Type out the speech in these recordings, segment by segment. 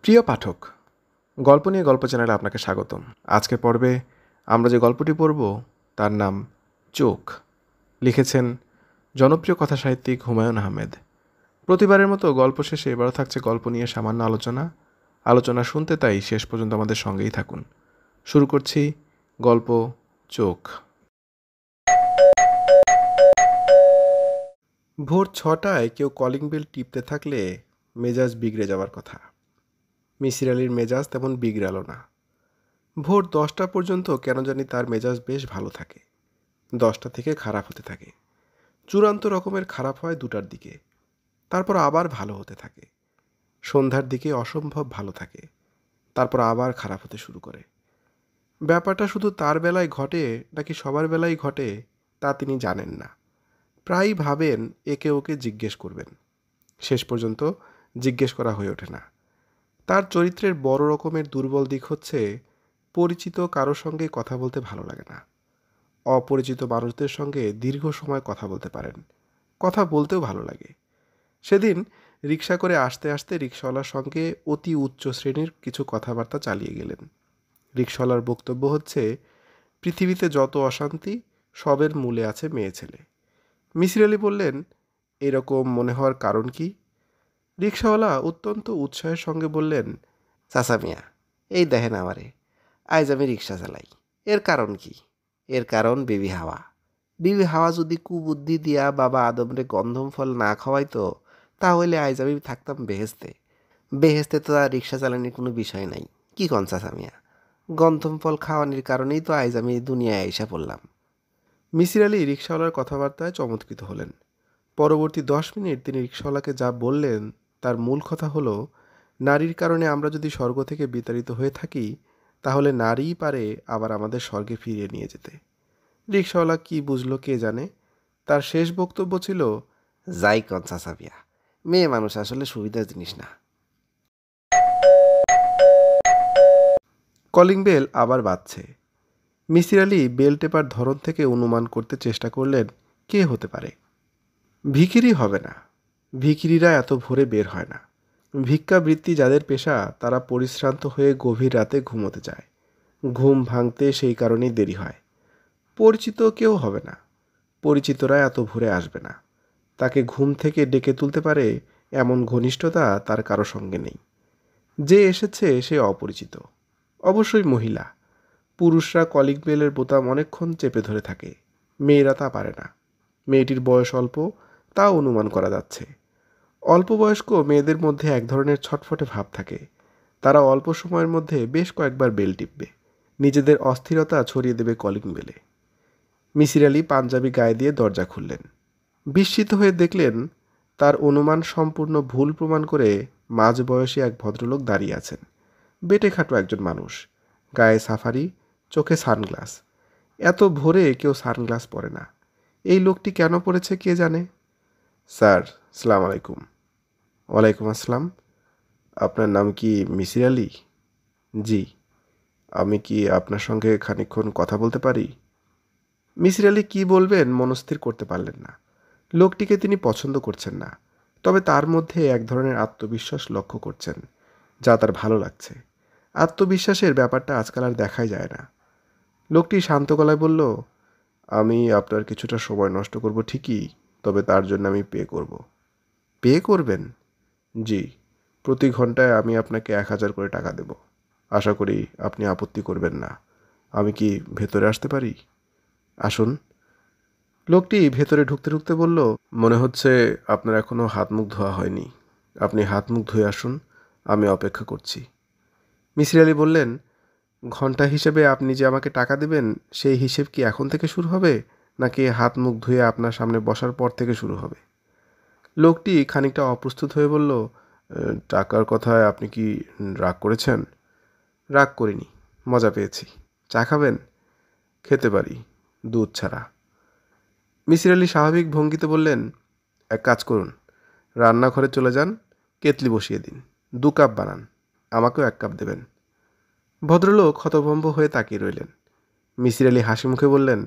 প্রিয় পাঠক, গল্প নিয়ে গল্প চ্যানেলে আপনাকে স্বাগতম। আজকের পর্বে আমরা যে গল্পটি পড়ব তার নাম চোখ। লিখেছেন জনপ্রিয় কথা সাহিত্যিক হুমায়ুন আহমেদ। প্রতিবারের মতো গল্প শেষে এবারও থাকছে গল্প নিয়ে সামান্য আলোচনা শুনতে, তাই শেষ পর্যন্ত আমাদের সঙ্গেই থাকুন। শুরু করছি গল্প চোখ। ভোর 6টায় কেউ কলিং বেল টিপতে থাকলে মেজাজ বিগড়ে যাওয়ার কথা। মিসির আলির মেজাজ তেমন বিগড়াল না। ভোর 10টা পর্যন্ত কেন জানি তার মেজাজ বেশ ভালো থাকে। 10টা থেকে খারাপ হতে থাকে। চূড়ান্ত রকমের খারাপ হয় 2টার দিকে, তারপর আবার ভালো হতে থাকে। সন্ধ্যার দিকে অসম্ভব ভালো থাকে, তারপর আবার খারাপ হতে শুরু করে। ব্যাপারটা শুধু তার বেলায় ঘটে নাকি সবার বেলায় ঘটে তা তিনি জানেন না। প্রায়ই ভাবেন একে ওকে জিজ্ঞেস করবেন, শেষ পর্যন্ত জিজ্ঞেস করা হয়ে ওঠে না। তার চরিত্রের বড় রকমের দুর্বল দিক হচ্ছে পরিচিত কারোর সঙ্গে কথা বলতে ভালো লাগে না। অপরিচিত মানুষদের সঙ্গে দীর্ঘ সময় কথা বলতে পারেন, কথা বলতেও ভালো লাগে। সেদিন রিকশা করে আসতে আসতে রিকশাওয়ালার সঙ্গে অতি উচ্চ শ্রেণীর কিছু কথাবার্তা চালিয়ে গেলেন। রিকশাওয়ালার বক্তব্য হচ্ছে, পৃথিবীতে যত অশান্তি সবের মূলে আছে মেয়ে ছেলে। মিসির আলি বললেন, এরকম মনে হওয়ার কারণ কি? রিকশাওয়ালা অত্যন্ত উৎসাহের সঙ্গে বললেন, চাচা মিয়া, এই দেখেন আমারে, আজ আমি রিক্সা চালাই। এর কারণ কি? এর কারণ বিবি হাওয়া। বিবি হাওয়া যদি কুবুদ্ধি দিয়া বাবা আদমরে গন্ধম ফল না খাওয়াইতো, তাহলে আজ আমি থাকতাম বেহেস্তে। বেহেস্তে তো আর রিক্সা চালানোর কোনো বিষয় নাই। কি কন চাচা মিয়া? গন্ধম ফল খাওয়ানোর কারণেই তো আজ আমি দুনিয়ায় আইসা পড়লাম। মিসির আলি রিকশাওয়ালার কথাবার্তায় চমৎকৃত হলেন। পরবর্তী 10 মিনিট তিনি রিকশাওয়ালাকে যা বললেন তার মূল কথা হলো, নারীর কারণে আমরা যদি স্বর্গ থেকে বিতাড়িত হয়ে থাকি, তাহলে নারীই পারে আবার আমাদের স্বর্গে ফিরিয়ে নিয়ে যেতে। রিকশাওয়ালা কি বুঝলো কে জানে। তার শেষ বক্তব্য ছিল, যাই কন চাচা মিয়া, মেয়ে মানুষ আসলে সুবিধার জিনিস না। কলিং বেল আবার বাজছে। মিসির আলি বেল টেপার ধরন থেকে অনুমান করতে চেষ্টা করলেন কে হতে পারে। ভিখিরি হবে না। ভিখিরিরা এত ভোরে বের হয় না। ভিক্ষাবৃত্তি যাদের পেশা তারা পরিশ্রান্ত হয়ে গভীর রাতে ঘুমোতে যায়। ঘুম ভাঙতে সেই কারণেই দেরি হয়। পরিচিত কেউ হবে না। পরিচিতরা এত ভোরে আসবে না। তাকে ঘুম থেকে ডেকে তুলতে পারে এমন ঘনিষ্ঠতা তার কারো সঙ্গে নেই। যে এসেছে সে অপরিচিত, অবশ্যই মহিলা। পুরুষরা কলিং বেলের বোতাম অনেকক্ষণ চেপে ধরে থাকে, মেয়েরা তা পারে না। মেয়েটির বয়স অল্প, তা অনুমান করা যাচ্ছে। অল্প বয়স্ক মেয়েদের মধ্যে এক ধরনের ছটফটে ভাব থাকে। তারা অল্প সময়ের মধ্যে বেশ কয়েকবার বেল টিপবে, নিজেদের অস্থিরতা ছড়িয়ে দেবে কলিং বেলে। মিসির আলি পাঞ্জাবি গায়ে দিয়ে দরজা খুললেন। বিস্মিত হয়ে দেখলেন তার অনুমান সম্পূর্ণ ভুল প্রমাণ করে মাঝবয়সী এক ভদ্রলোক দাঁড়িয়ে আছেন। বেঁটেখাটো একজন মানুষ, গায়ে সাফারি, চোখে সানগ্লাস। এত ভোরে কেউ সানগ্লাস পরে না। এই লোকটি কেন পড়েছে কে জানে। স্যার, সালাম আলাইকুম। ওয়ালাইকুম আসসালাম। আপনার নাম কি মিসির আলি? জি। আমি কি আপনার সঙ্গে খানিকক্ষণ কথা বলতে পারি? মিসির আলি কী বলবেন মনস্থির করতে পারলেন না। লোকটিকে তিনি পছন্দ করছেন না, তবে তার মধ্যে এক ধরনের আত্মবিশ্বাস লক্ষ্য করছেন, যা তার ভালো লাগছে। আত্মবিশ্বাসের ব্যাপারটা আজকাল আর দেখাই যায় না। লোকটি শান্ত গলায় বলল, আমি আপনার কিছুটা সময় নষ্ট করব ঠিকই, তবে তার জন্য আমি পে করব। পে করবেন? জি, প্রতি ঘন্টায় আমি আপনাকে 1000 করে টাকা দেব। আশা করি আপনি আপত্তি করবেন না। আমি কি ভেতরে আসতে পারি? আসুন। লোকটি ভেতরে ঢুকতে ঢুকতে বলল, মনে হচ্ছে আপনার এখনও হাত মুখ ধোয়া হয়নি। আপনি হাত মুখ ধুয়ে আসুন, আমি অপেক্ষা করছি। মিসির আলি বললেন, ঘন্টা হিসেবে আপনি যে আমাকে টাকা দেবেন সেই হিসেব কি এখন থেকে শুরু হবে, নাকি হাত মুখ ধুয়ে আপনার সামনে বসার পর থেকে শুরু হবে? লোকটি খানিকটা অপ্রস্তুত হয়ে বলল, টাকার কথায় আপনি কি রাগ করেছেন? রাগ করিনি, মজা পেয়েছি। চা খাবেন? খেতে পারি, দুধ ছাড়া। মিসির আলি স্বাভাবিক ভঙ্গিতে বললেন, এক কাজ করুন, রান্নাঘরে চলে যান, কেতলি বসিয়ে দিন, 2 কাপ বানান, আমাকেও 1 কাপ দেবেন। ভদ্রলোক হতভম্ব হয়ে তাকিয়ে রইলেন। মিসির আলি হাসি মুখে বললেন,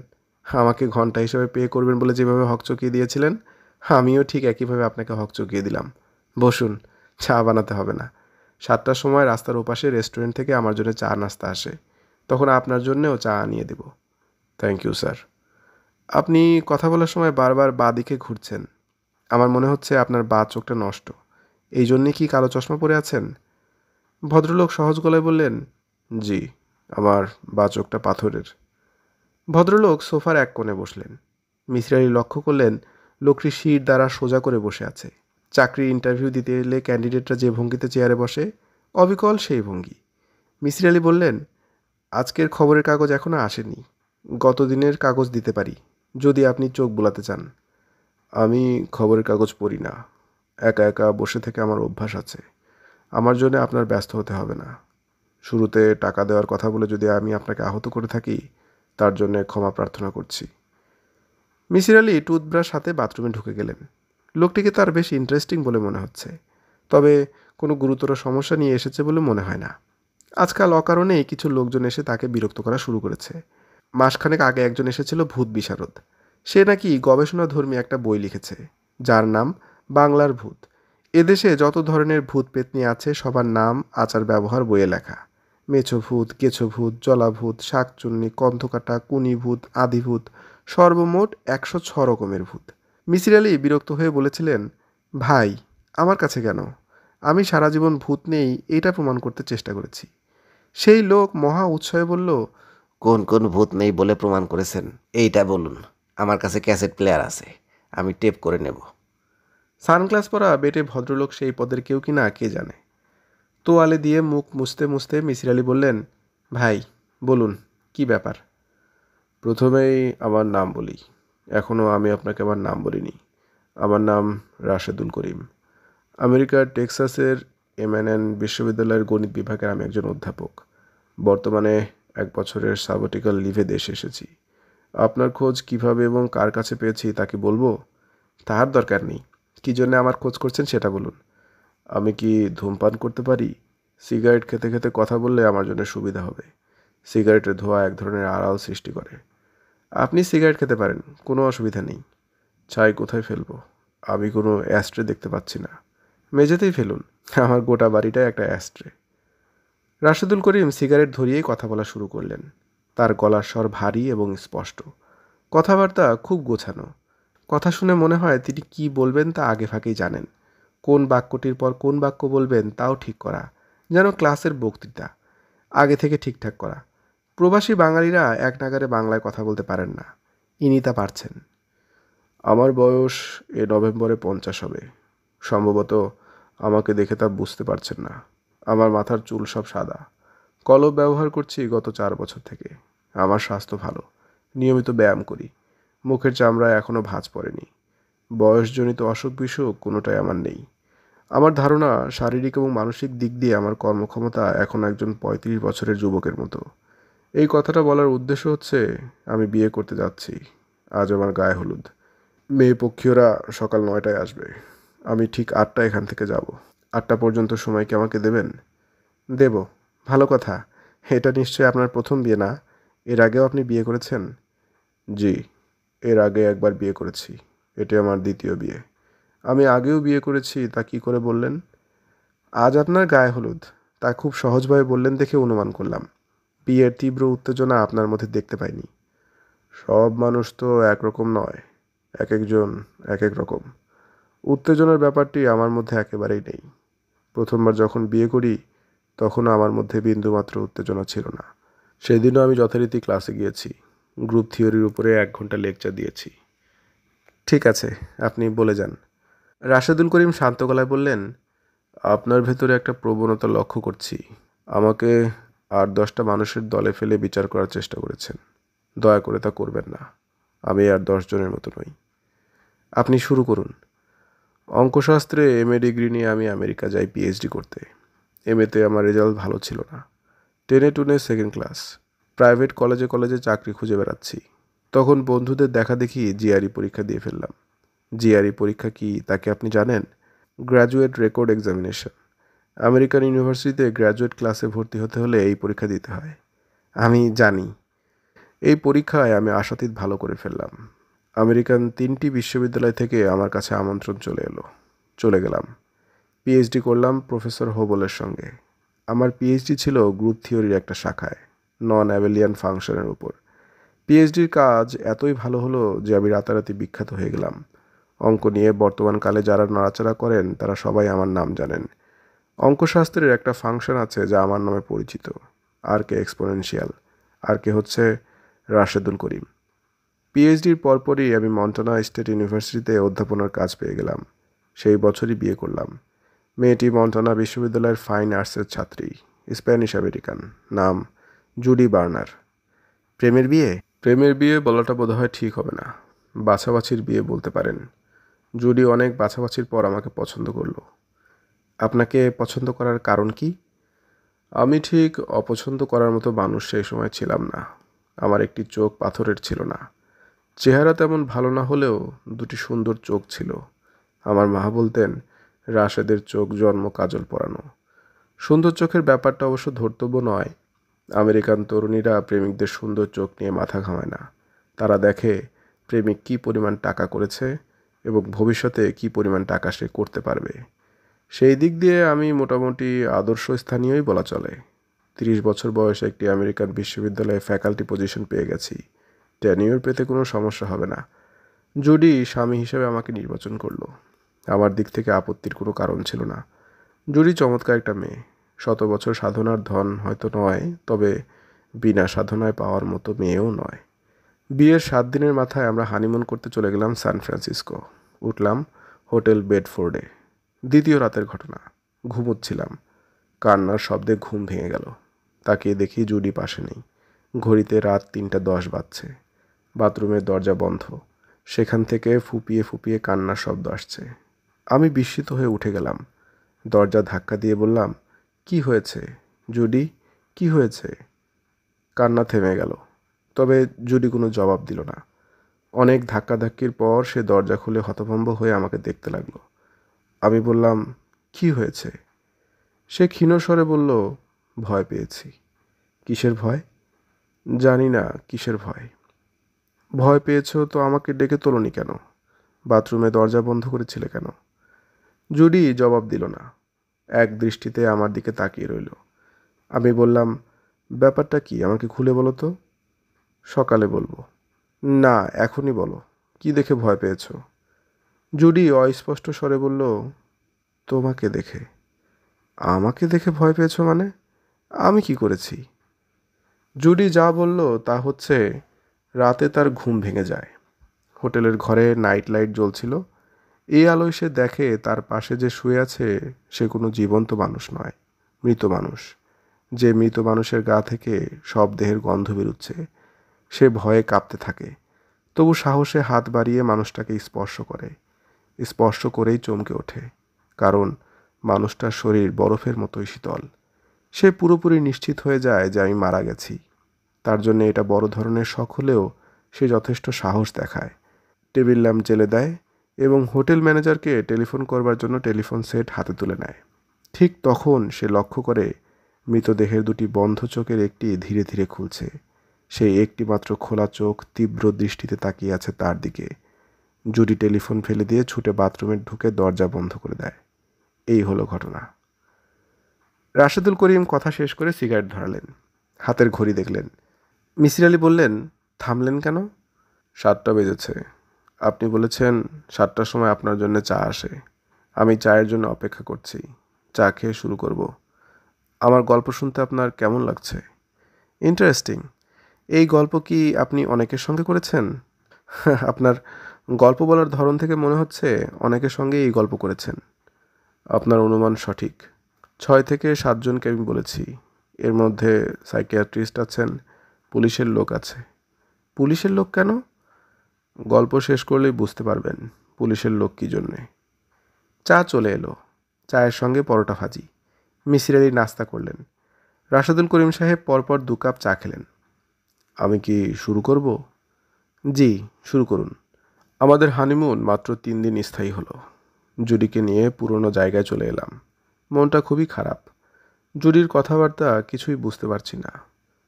আমাকে ঘন্টা হিসেবে পে করবেন বলে যেভাবে হকচকিয়ে দিয়েছিলেন, আমিও ঠিক একইভাবে আপনাকে হকচকিয়ে দিলাম। বসুন, চা বানাতে হবে না। 7টার সময় রাস্তার ওপাশে রেস্টুরেন্ট থেকে আমার জন্য চা নাস্তা আসে, তখন আপনার জন্যেও চা আনিয়ে দেব। Thank you sir. আপনি কথা বলার সময় বারবার বাঁ দিকে ঘুরছেন। আমার মনে হচ্ছে আপনার বাঁ চোখটা নষ্ট। এই জন্যে কি কালো চশমা পরে আছেন? ভদ্রলোক সহজ গলায় বললেন, জি, আমার বাঁ চোখটা পাথরের। ভদ্রলোক সোফার এক কোণে বসলেন। মিসির আলি লক্ষ্য করলেন লোকটি শির দ্বারা সোজা করে বসে আছে। চাকরির ইন্টারভিউ দিতে এলে ক্যান্ডিডেটরা যে ভঙ্গিতে চেয়ারে বসে, অবিকল সেই ভঙ্গি। মিসির আলি বললেন, আজকের খবরের কাগজ এখনও আসেনি। গত দিনের কাগজ দিতে পারি, যদি আপনি চোখ বোলাতে চান। আমি খবরের কাগজ পড়ি না। একা একা বসে থেকে আমার অভ্যাস আছে। আমার জন্য আপনার ব্যস্ত হতে হবে না। শুরুতে টাকা দেওয়ার কথা বলে যদি আমি আপনাকে আহত করে থাকি, তার জন্য ক্ষমা প্রার্থনা করছি। মিসির আলি টুথব্রাশ হাতে বাথরুমে ঢুকে গেলেন। লোকটিকে তার বেশ ইন্টারেস্টিং বলে মনে হচ্ছে, তবে কোনো গুরুতর সমস্যা নিয়ে এসেছে বলে মনে হয় না। আজকাল অকারণেই কিছু লোকজন এসে তাকে বিরক্ত করা শুরু করেছে। মাসখানেক আগে একজন এসেছিল ভূত বিশারদ। সে নাকি গবেষণাধর্মী একটা বই লিখেছে, যার নাম বাংলার ভূত। এদেশে যত ধরনের ভূত পেতনি আছে সবার নাম আচার ব্যবহার বইয়ে লেখা। মেছো ভূত, কেছো ভূত, জলাভূত, শাকচুন্নি, কন্ধকাটা, কুনিভূত, আদিভূত, সর্বমোট 106 রকমের ভূত। মিসির আলি বিরক্ত হয়ে বলেছিলেন, ভাই, আমার কাছে কেন? আমি সারা জীবন ভূত নেই এটা প্রমাণ করতে চেষ্টা করেছি। সেই লোক মহা উৎসাহে বলল, কোন কোন ভূত নেই বলে প্রমাণ করেছেন এইটা বলুন। আমার কাছে ক্যাসেট প্লেয়ার আছে, আমি টেপ করে নেব। সানগ্লাস পরা বেটে ভদ্রলোক সেই পদের কেউ কি না কে জানে। তোয়ালে দিয়ে মুখ মুছতে মুছতে মিসির আলি বললেন, ভাই বলুন, কি ব্যাপার? প্রথমেই আমার নাম বলি। এখনও আমি আপনাকে আমার নাম বলিনি। আমার নাম রাশেদুল করিম। আমেরিকার টেক্সাসের এমএনএন বিশ্ববিদ্যালয়ের গণিত বিভাগের আমি একজন অধ্যাপক। বর্তমানে 1 বছরের সাবটিক্যাল লিভে দেশে এসেছি। আপনার খোঁজ কিভাবে এবং কার কাছে পেয়েছি তা কি বলবো? তার দরকার নেই। কী জন্য আমার খোঁজ করছেন সেটা বলুন। আমি কি ধূমপান করতে পারি? সিগারেট খেতে খেতে কথা বললে আমার জন্য সুবিধা হবে। সিগারেটের ধোঁয়া এক ধরনের আড়াল সৃষ্টি করে। আপনি সিগারেট খেতে পারেন, কোনো অসুবিধা নেই। ছাই কোথায় ফেলবো? আমি কোনো অ্যাস্ট্রে দেখতে পাচ্ছি না। মেঝেতেই ফেলুন। আমার গোটা বাড়িটাই একটা অ্যাস্ট্রে। রাশেদুল করিম সিগারেট ধরিয়েই কথা বলা শুরু করলেন। তার গলার স্বর ভারী এবং স্পষ্ট। কথাবার্তা খুব গোছানো। কথা শুনে মনে হয় তিনি কি বলবেন তা আগে ফাঁকেই জানেন। কোন বাক্যটির পর কোন বাক্য বলবেন তাও ঠিক করা, যেন ক্লাসের বক্তৃতা। আগে থেকে ঠিকঠাক করা। প্রবাসী বাঙালিরা এক নাগারে বাংলায় কথা বলতে পারেন না। ইনি তা পারছেন। আমার বয়স এ নভেম্বরে 50 হবে। সম্ভবত আমাকে দেখে তা বুঝতে পারছেন না। আমার মাথার চুল সব সাদা। কলম ব্যবহার করছি গত 4 বছর থেকে। আমার স্বাস্থ্য ভালো। নিয়মিত ব্যায়াম করি। মুখের চামড়ায় এখনও ভাঁজ পড়েনি। বয়সজনিত অসুখ বিসুখ কোনোটাই আমার নেই। আমার ধারণা শারীরিক এবং মানসিক দিক দিয়ে আমার কর্মক্ষমতা এখন একজন 35 বছরের যুবকের মতো। এই কথাটা বলার উদ্দেশ্য হচ্ছে, আমি বিয়ে করতে যাচ্ছি। আজ আমার গায়ে হলুদ। মেয়ে পক্ষীয়রা সকাল 9টায় আসবে। আমি ঠিক 8টায় এখান থেকে যাব। 8টা পর্যন্ত সময় কি আমাকে দেবেন? দেব। ভালো কথা। এটা নিশ্চয়ই আপনার প্রথম বিয়ে না? এর আগেও আপনি বিয়ে করেছেন? জি, এর আগে একবার বিয়ে করেছি। এটি আমার দ্বিতীয় বিয়ে। আমি আগেও বিয়ে করেছি তা কি করে বললেন? আজ আপনার গায়ে হলুদ, তা খুব সহজভাবে বললেন দেখে অনুমান করলাম। বিয়ের তীব্র উত্তেজনা আপনার মধ্যে দেখতে পাইনি। সব মানুষ তো একরকম নয়। এক একজন এক এক রকম। উত্তেজনার ব্যাপারটি আমার মধ্যে একেবারেই নেই। প্রথমবার যখন বিয়ে করি তখনও আমার মধ্যে বিন্দুমাত্র উত্তেজনা ছিল না। সেদিনও আমি যথারীতি ক্লাসে গিয়েছি। গ্রুপ থিওরির উপরে 1 ঘন্টা লেকচার দিয়েছি। ঠিক আছে, আপনি বলে যান। রাশেদুল করিম শান্ত গলায় বললেন, আপনার ভেতরে একটা প্রবণতা লক্ষ্য করছি। আমাকে আর 10টা মানুষের দলে ফেলে বিচার করার চেষ্টা করেছেন। দয়া করে তা করবেন না। আমি আর 10 জনের মতো নই। আপনি শুরু করুন। অঙ্কশাস্ত্রে এমএ ডিগ্রি নিয়ে আমি আমেরিকা যাই পিএইচডি করতে। এমএতে আমার রেজাল্ট ভালো ছিল না। টেনে টুনে সেকেন্ড ক্লাস। প্রাইভেট কলেজে কলেজে চাকরি খুঁজে বেড়াচ্ছি। তখন বন্ধুদের দেখা দেখি জিআরই পরীক্ষা দিয়ে ফেললাম। জিআরই পরীক্ষা কি তাকে আপনি জানেন? Graduate record examination. আমেরিকান ইউনিভার্সিটিতে গ্র্যাজুয়েট ক্লাসে ভর্তি হতে হলে এই পরীক্ষা দিতে হয়। আমি জানি। এই পরীক্ষায় আমি আশাতীত ভালো করে ফেললাম। আমেরিকান 3টি বিশ্ববিদ্যালয় থেকে আমার কাছে আমন্ত্রণ চলে গেলাম। পিএইচডি করলাম প্রফেসর হোবলের সঙ্গে। আমার পিএইচডি ছিল গ্রুপ থিওরির একটা শাখায়, নন অ্যাবেলিয়ান ফাংশনের উপর। পিএইচডির কাজ এতই ভালো হলো যে আমি রাতারাতি বিখ্যাত হয়ে গেলাম। অঙ্ক নিয়ে বর্তমানকালে যারা নাড়াচাড়া করেন তারা সবাই আমার নাম জানেন। অঙ্কশাস্ত্রের একটা ফাংশন আছে যা আমার নামে পরিচিত, আর কে এক্সপোনেনশিয়াল। আর কে হচ্ছে রাশেদুল করিম। পিএইচডির পরপরই আমি মন্টানা স্টেট ইউনিভার্সিটিতে অধ্যাপনার কাজ পেয়ে গেলাম। সেই বছরই বিয়ে করলাম। মেয়েটি মন্টানা বিশ্ববিদ্যালয়ের ফাইন আর্টসের ছাত্রী, স্প্যানিশ আমেরিকান, নাম জুডি বার্নার। প্রেমের বিয়ে? প্রেমের বিয়ে বলাটা বোধহয় ঠিক হবে না, বাছাবাছির বিয়ে বলতে পারেন। জুডি অনেক বাছাবাছির পর আমাকে পছন্দ করলো। আপনাকে পছন্দ করার কারণ কি? আমি ঠিক অপছন্দ করার মতো মানুষ সেই সময় ছিলাম না। আমার একটি চোখ পাথরের ছিল না। চেহারা তেমন ভালো না হলেও দুটি সুন্দর চোখ ছিল। আমার মা বলতেন রাশেদের চোখ জন্ম কাজল পরানো। সুন্দর চোখের ব্যাপারটা অবশ্য ধর্তব্য নয়। আমেরিকান তরুণীরা প্রেমিকদের সুন্দর চোখ নিয়ে মাথা ঘামায় না। তারা দেখে প্রেমিক কী পরিমাণ টাকা করেছে এবং ভবিষ্যতে কী পরিমাণ টাকা সে করতে পারবে। সেই দিক দিয়ে আমি মোটামুটি আদর্শ স্থানীয়ই বলা চলে। 30 বছর বয়সে একটি আমেরিকান বিশ্ববিদ্যালয়ে ফ্যাকাল্টি পজিশন পেয়ে গেছি। টেনিওর পেতে কোনো সমস্যা হবে না। জুডি স্বামী হিসেবে আমাকে নির্বাচন করলো। আমার দিক থেকে আপত্তির কোনো কারণ ছিল না। জুডি চমৎকার একটা মেয়ে। 100 বছর সাধনার ধন হয়তো নয়, তবে বিনা সাধনায় পাওয়ার মতো মেয়েও নয়। বিয়ের 7 দিনের মাথায় আমরা হানিমুন করতে চলে গেলাম সান ফ্রান্সিসকো। উঠলাম হোটেল বেডফোর্ডে। দ্বিতীয় রাতের ঘটনা। ঘুমোচ্ছিলাম, কান্নার শব্দে ঘুম ভেঙে গেল। তাকিয়ে দেখি জুডি পাশে নেই। ঘড়িতে রাত 3:10 বাজছে। বাথরুমের দরজা বন্ধ। সেখান থেকে ফুপিয়ে ফুপিয়ে কান্নার শব্দ আসছে। আমি বিস্মিত হয়ে উঠে গেলাম। দরজা ধাক্কা দিয়ে বললাম, কি হয়েছে জুডি, কি হয়েছে? কান্না থেমে গেল, তবে জুডি কোনো জবাব দিল না। অনেক ধাক্কাধাক্কির পর সে দরজা খুলে হতভম্ব হয়ে আমাকে দেখতে লাগলো। আমি বললাম, কি হয়েছে? সে ক্ষীণ স্বরে বলল, ভয় পেয়েছি। কিসের ভয়? জানি না কিসের ভয়। ভয় পেয়েছো তো আমাকে ডেকে তোলনি কেন? বাথরুমে দরজা বন্ধ করেছিলে কেন? জুডি জবাব দিল না। এক দৃষ্টিতে আমার দিকে তাকিয়ে রইল। আমি বললাম, ব্যাপারটা কি আমাকে খুলে বলো তো। সকালে বলবো। না, এখনই বলো, কি দেখে ভয় পেয়েছো? জুডি অস্পষ্ট স্বরে বলল, তোমাকে দেখে। আমাকে দেখে ভয় পেয়েছো মানে? আমি কি করেছি? জুডি যা বলল তা হচ্ছে, রাতে তার ঘুম ভেঙে যায়। হোটেলের ঘরে নাইট লাইট জ্বলছিল। এই আলোয় সে দেখে তার পাশে যে শুয়ে আছে সে কোনো জীবন্ত মানুষ নয়, মৃত মানুষ। যে মৃত মানুষের গা থেকে সব দেহের গন্ধ বেরুচ্ছে। সে ভয়ে কাঁপতে থাকে, তবু সাহসে হাত বাড়িয়ে মানুষটাকে স্পর্শ করে। স্পর্শ করেই চমকে ওঠে, কারণ মানুষটার শরীর বরফের মতোই শীতল। সে পুরোপুরি নিশ্চিত হয়ে যায় যে আমি মারা গেছি। তার জন্য এটা বড় ধরনের শখ হলেও সে যথেষ্ট সাহস দেখায়। টেবিল ল্যাম্প জ্বেলে দেয় এবং হোটেল ম্যানেজারকে টেলিফোন করবার জন্য টেলিফোন সেট হাতে তুলে নেয়। ঠিক তখন সে লক্ষ্য করে মৃতদেহের দুটি বন্ধ চোখের একটি ধীরে ধীরে খুলছে। সেই একটি মাত্র খোলা চোখ তীব্র দৃষ্টিতে তাকিয়ে আছে তার দিকে। জুডি টেলিফোন ফেলে দিয়ে ছুটে বাথরুমে ঢুকে দরজা বন্ধ করে দেয়। এই হলো ঘটনা। রাশেদুল করিম কথা শেষ করে সিগারেট ধরালেন। হাতের ঘড়ি দেখলেন। মিসির আলি বললেন, থামলেন কেন? 7টা বেজেছে। আপনি বলেছেন 7টার সময় আপনার জন্য চা আসে। আমি চায়ের জন্য অপেক্ষা করছি। চা খেয়ে শুরু করব। আমার গল্প শুনতে আপনার কেমন লাগছে? ইন্টারেস্টিং। এই গল্প কি আপনি অনেকের সঙ্গে করেছেন? আপনার গল্প বলার ধরন থেকে মনে হচ্ছে অনেকের সঙ্গে এই গল্প করেছেন। আপনার অনুমান সঠিক। 6 থেকে 7 জনকে আমি বলেছি। এর মধ্যে সাইকিয়াট্রিস্ট আছেন, পুলিশের লোক আছে। পুলিশের লোক কেন? গল্প শেষ করলেই বুঝতে পারবেন পুলিশের লোক কী জন্যে। চা চলে এলো। চায়ের সঙ্গে পরোটা ভাজি। মিসির আলি নাস্তা করলেন। রাশেদুল করিম সাহেব পরপর 2 কাপ চা খেলেন। আমি কি শুরু করব? জি, শুরু করুন। আমাদের হানিমুন মাত্র 3 দিন স্থায়ী হলো। জুডিকে নিয়ে পুরনো জায়গায় চলে এলাম। মনটা খুবই খারাপ। জুডির কথাবার্তা কিছুই বুঝতে পারছি না।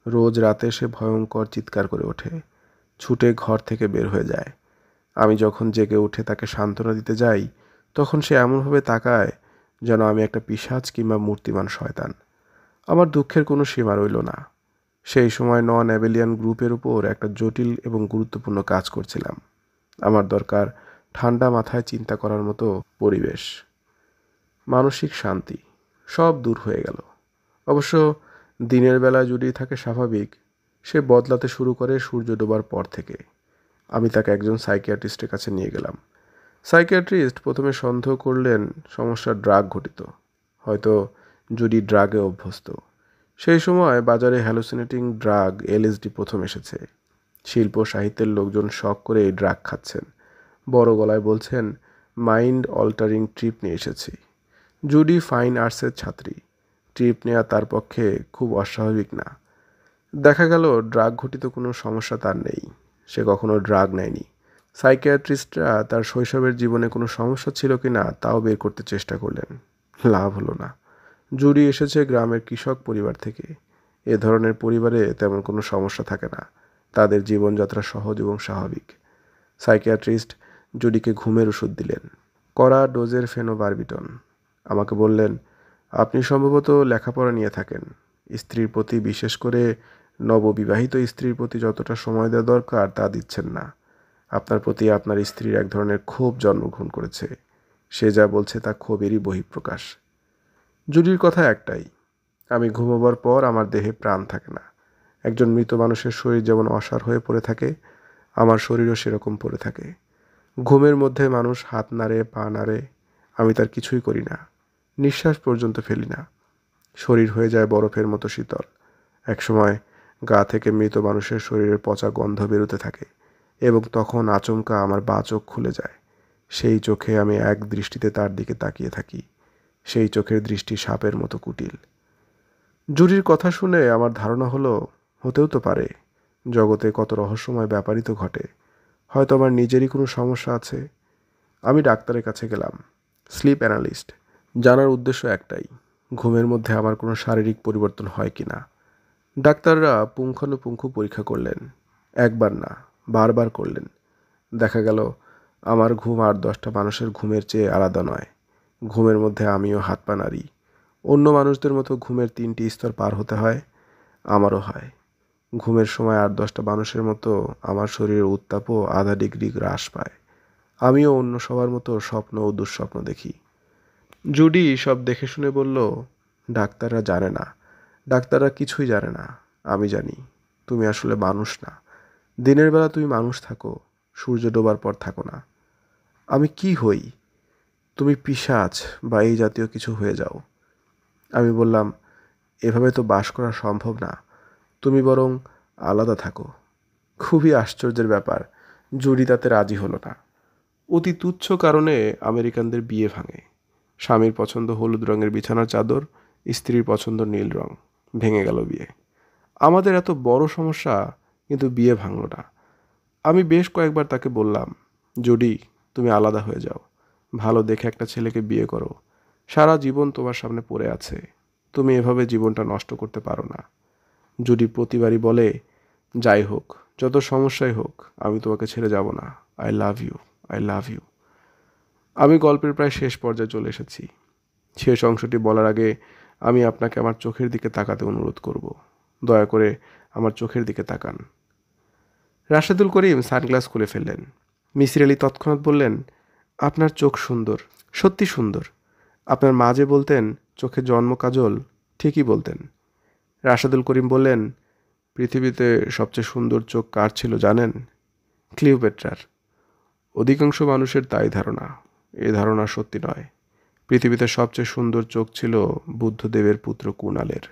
রোজ রাতে সে ভয়ঙ্কর চিৎকার করে ওঠে, ছুটে ঘর থেকে বের হয়ে যায়। আমি যখন জেগে উঠে তাকে সান্ত্বনা দিতে যাই, তখন সে এমনভাবে তাকায় যেন আমি একটা পিশাচ কিংবা মূর্তিমান শয়তান। আমার দুঃখের কোনো সীমা রইল না। সেই সময় নন অ্যাবেলিয়ান গ্রুপের উপর একটা জটিল এবং গুরুত্বপূর্ণ কাজ করছিলাম। আমার দরকার ঠান্ডা মাথায় চিন্তা করার মতো পরিবেশ, মানসিক শান্তি। সব দূর হয়ে গেল। অবশ্য দিনের বেলা যদি থাকে স্বাভাবিক, সে বদলাতে শুরু করে সূর্য ডোবার পর থেকে। আমি তাকে একজন সাইকিয়াট্রিস্টের কাছে নিয়ে গেলাম। সাইকিয়াট্রিস্ট প্রথমে সন্দেহ করলেন সমস্যা ড্রাগ ঘটিত, হয়তো জুডি ড্রাগে অভ্যস্ত। সেই সময় বাজারে হ্যালুসিনেটিং ড্রাগ এলএসডি প্রথম এসেছে। শিল্প সাহিত্যের লোকজন শখ করে এই ড্রাগ খাচ্ছেন, বড় গলায় বলছেন মাইন্ড অল্টারিং ট্রিপ নিয়ে এসেছি। জুডি ফাইন আর্টসের ছাত্রী, ট্রিপ নেওয়া তার পক্ষে খুব অস্বাভাবিক না। দেখা গেল ড্রাগ ঘটিত কোনো সমস্যা তার নেই, সে কখনো ড্রাগ নেয়নি। সাইকিয়াট্রিস্টরা তার শৈশবের জীবনে কোনো সমস্যা ছিল কি না তাও বের করতে চেষ্টা করলেন, লাভ হলো না। জুডি এসেছে গ্রামের কৃষক পরিবার থেকে। এ ধরনের পরিবারে তেমন কোনো সমস্যা থাকে না, তাদের জীবনযাত্রা সহজ এবং স্বাভাবিক। সাইকিয়াট্রিস্ট জুডিকে ঘুমের ওষুধ দিলেন, কড়া ডোজের ফেনোবারবিটন। আমাকে বললেন, আপনি সম্ভবত লেখাপড়া নিয়ে থাকেন। স্ত্রীর প্রতি, বিশেষ করে নববিবাহিত স্ত্রীর প্রতি যতটা সময় দেওয়া দরকার তা দিচ্ছেন না। আপনার প্রতি আপনার স্ত্রীর এক ধরনের ক্ষোভ জন্মগ্রহণ করেছে। সে যা বলছে তা ক্ষোভেরই বহিঃপ্রকাশ। জুডির কথা একটাই, আমি ঘুমোবার পর আমার দেহে প্রাণ থাকে না। একজন মৃত মানুষের শরীর যেমন অসাড় হয়ে পড়ে থাকে, আমার শরীরও সেরকম পড়ে থাকে। ঘুমের মধ্যে মানুষ হাত নাড়ে, পা নাড়ে, আমি তার কিছুই করি না, নিঃশ্বাস পর্যন্ত ফেলি না। শরীর হয়ে যায় বরফের মতো শীতল। একসময় গা থেকে মৃত মানুষের শরীরের পচা গন্ধ বেরোতে থাকে এবং তখন আচমকা আমার বাঁ চোখ খুলে যায়। সেই চোখে আমি এক দৃষ্টিতে তার দিকে তাকিয়ে থাকি। সেই চোখের দৃষ্টি সাপের মতো কুটিল। জুরির কথা শুনে আমার ধারণা হলো, হতেও তো পারে, জগতে কত রহস্যময় ব্যাপারই তো ঘটে। হয়তো আমার নিজেরই কোনো সমস্যা আছে। আমি ডাক্তারের কাছে গেলাম, স্লিপ অ্যানালিস্ট। জানার উদ্দেশ্য একটাই, ঘুমের মধ্যে আমার কোনো শারীরিক পরিবর্তন হয় কি না। ডাক্তাররা পুঙ্খানুপুঙ্খ পরীক্ষা করলেন, একবার না বারবার করলেন। দেখা গেল আমার ঘুম 8-10টা মানুষের ঘুমের চেয়ে আলাদা নয়। ঘুমের মধ্যে আমিও হাত পা নাড়ি। অন্য মানুষদের মতো ঘুমের 3টি স্তর পার হতে হয়, আমারও হয়। ঘুমের সময় 8-10টা মানুষের মতো আমার শরীরের উত্তাপও আধা ডিগ্রি হ্রাস পায়। আমিও অন্য সবার মতো স্বপ্ন ও দুঃস্বপ্ন দেখি। জুডি সব দেখে শুনে বলল, ডাক্তাররা জানে না, ডাক্তাররা কিছুই জানে না। আমি জানি, তুমি আসলে মানুষ না। দিনের বেলা তুমি মানুষ থাকো, সূর্য ডোবার পর থাকো না। আমি কি হই? তুমি পিশাচ বা এই জাতীয় কিছু হয়ে যাও। আমি বললাম, এভাবে তো বাস করা সম্ভব না, তুমি বরং আলাদা থাকো। খুবই আশ্চর্যের ব্যাপার, জুডি তাতে রাজি হলো না। অতি তুচ্ছ কারণে আমেরিকানদের বিয়ে ভাঙে। স্বামীর পছন্দ হলুদ রঙের বিছানার চাদর, স্ত্রীর পছন্দ নীল রং। ভেঙে গেল বিয়ে। আমাদের এত বড় সমস্যা, কিন্তু বিয়ে ভাঙল না। আমি বেশ কয়েকবার তাকে বললাম, জুডি তুমি আলাদা হয়ে যাও, ভালো দেখে একটা ছেলেকে বিয়ে করো। সারা জীবন তোমার সামনে পড়ে আছে, তুমি এভাবে জীবনটা নষ্ট করতে পারো না। জুডি প্রতিবারই বলে, যাই হোক, যত সমস্যাই হোক, আমি তোমাকে ছেড়ে যাব না। I love you, I love you. আমি গল্পের প্রায় শেষ পর্যায়ে চলে এসেছি। শেষ অংশটি বলার আগে আমি আপনাকে আমার চোখের দিকে তাকাতে অনুরোধ করব। দয়া করে আমার চোখের দিকে তাকান। রাশেদুল করিম সানগ্লাস খুলে ফেললেন। মিসির আলি তৎক্ষণাৎ বললেন, আপনার চোখ সুন্দর, সত্যি সুন্দর। আপনার মা যে বলতেন চোখে জন্ম কাজল, ঠিকই বলতেন। রাশেদুল করিম বললেন, পৃথিবীতে সবচেয়ে সুন্দর চোখ কার ছিল জানেন? ক্লিওপেট্রার। অধিকাংশ মানুষের তাই ধারণা। এ ধারণা সত্যি নয়। পৃথিবীতে সবচেয়ে সুন্দর চোখ ছিল বুদ্ধদেবের পুত্র কুণালের।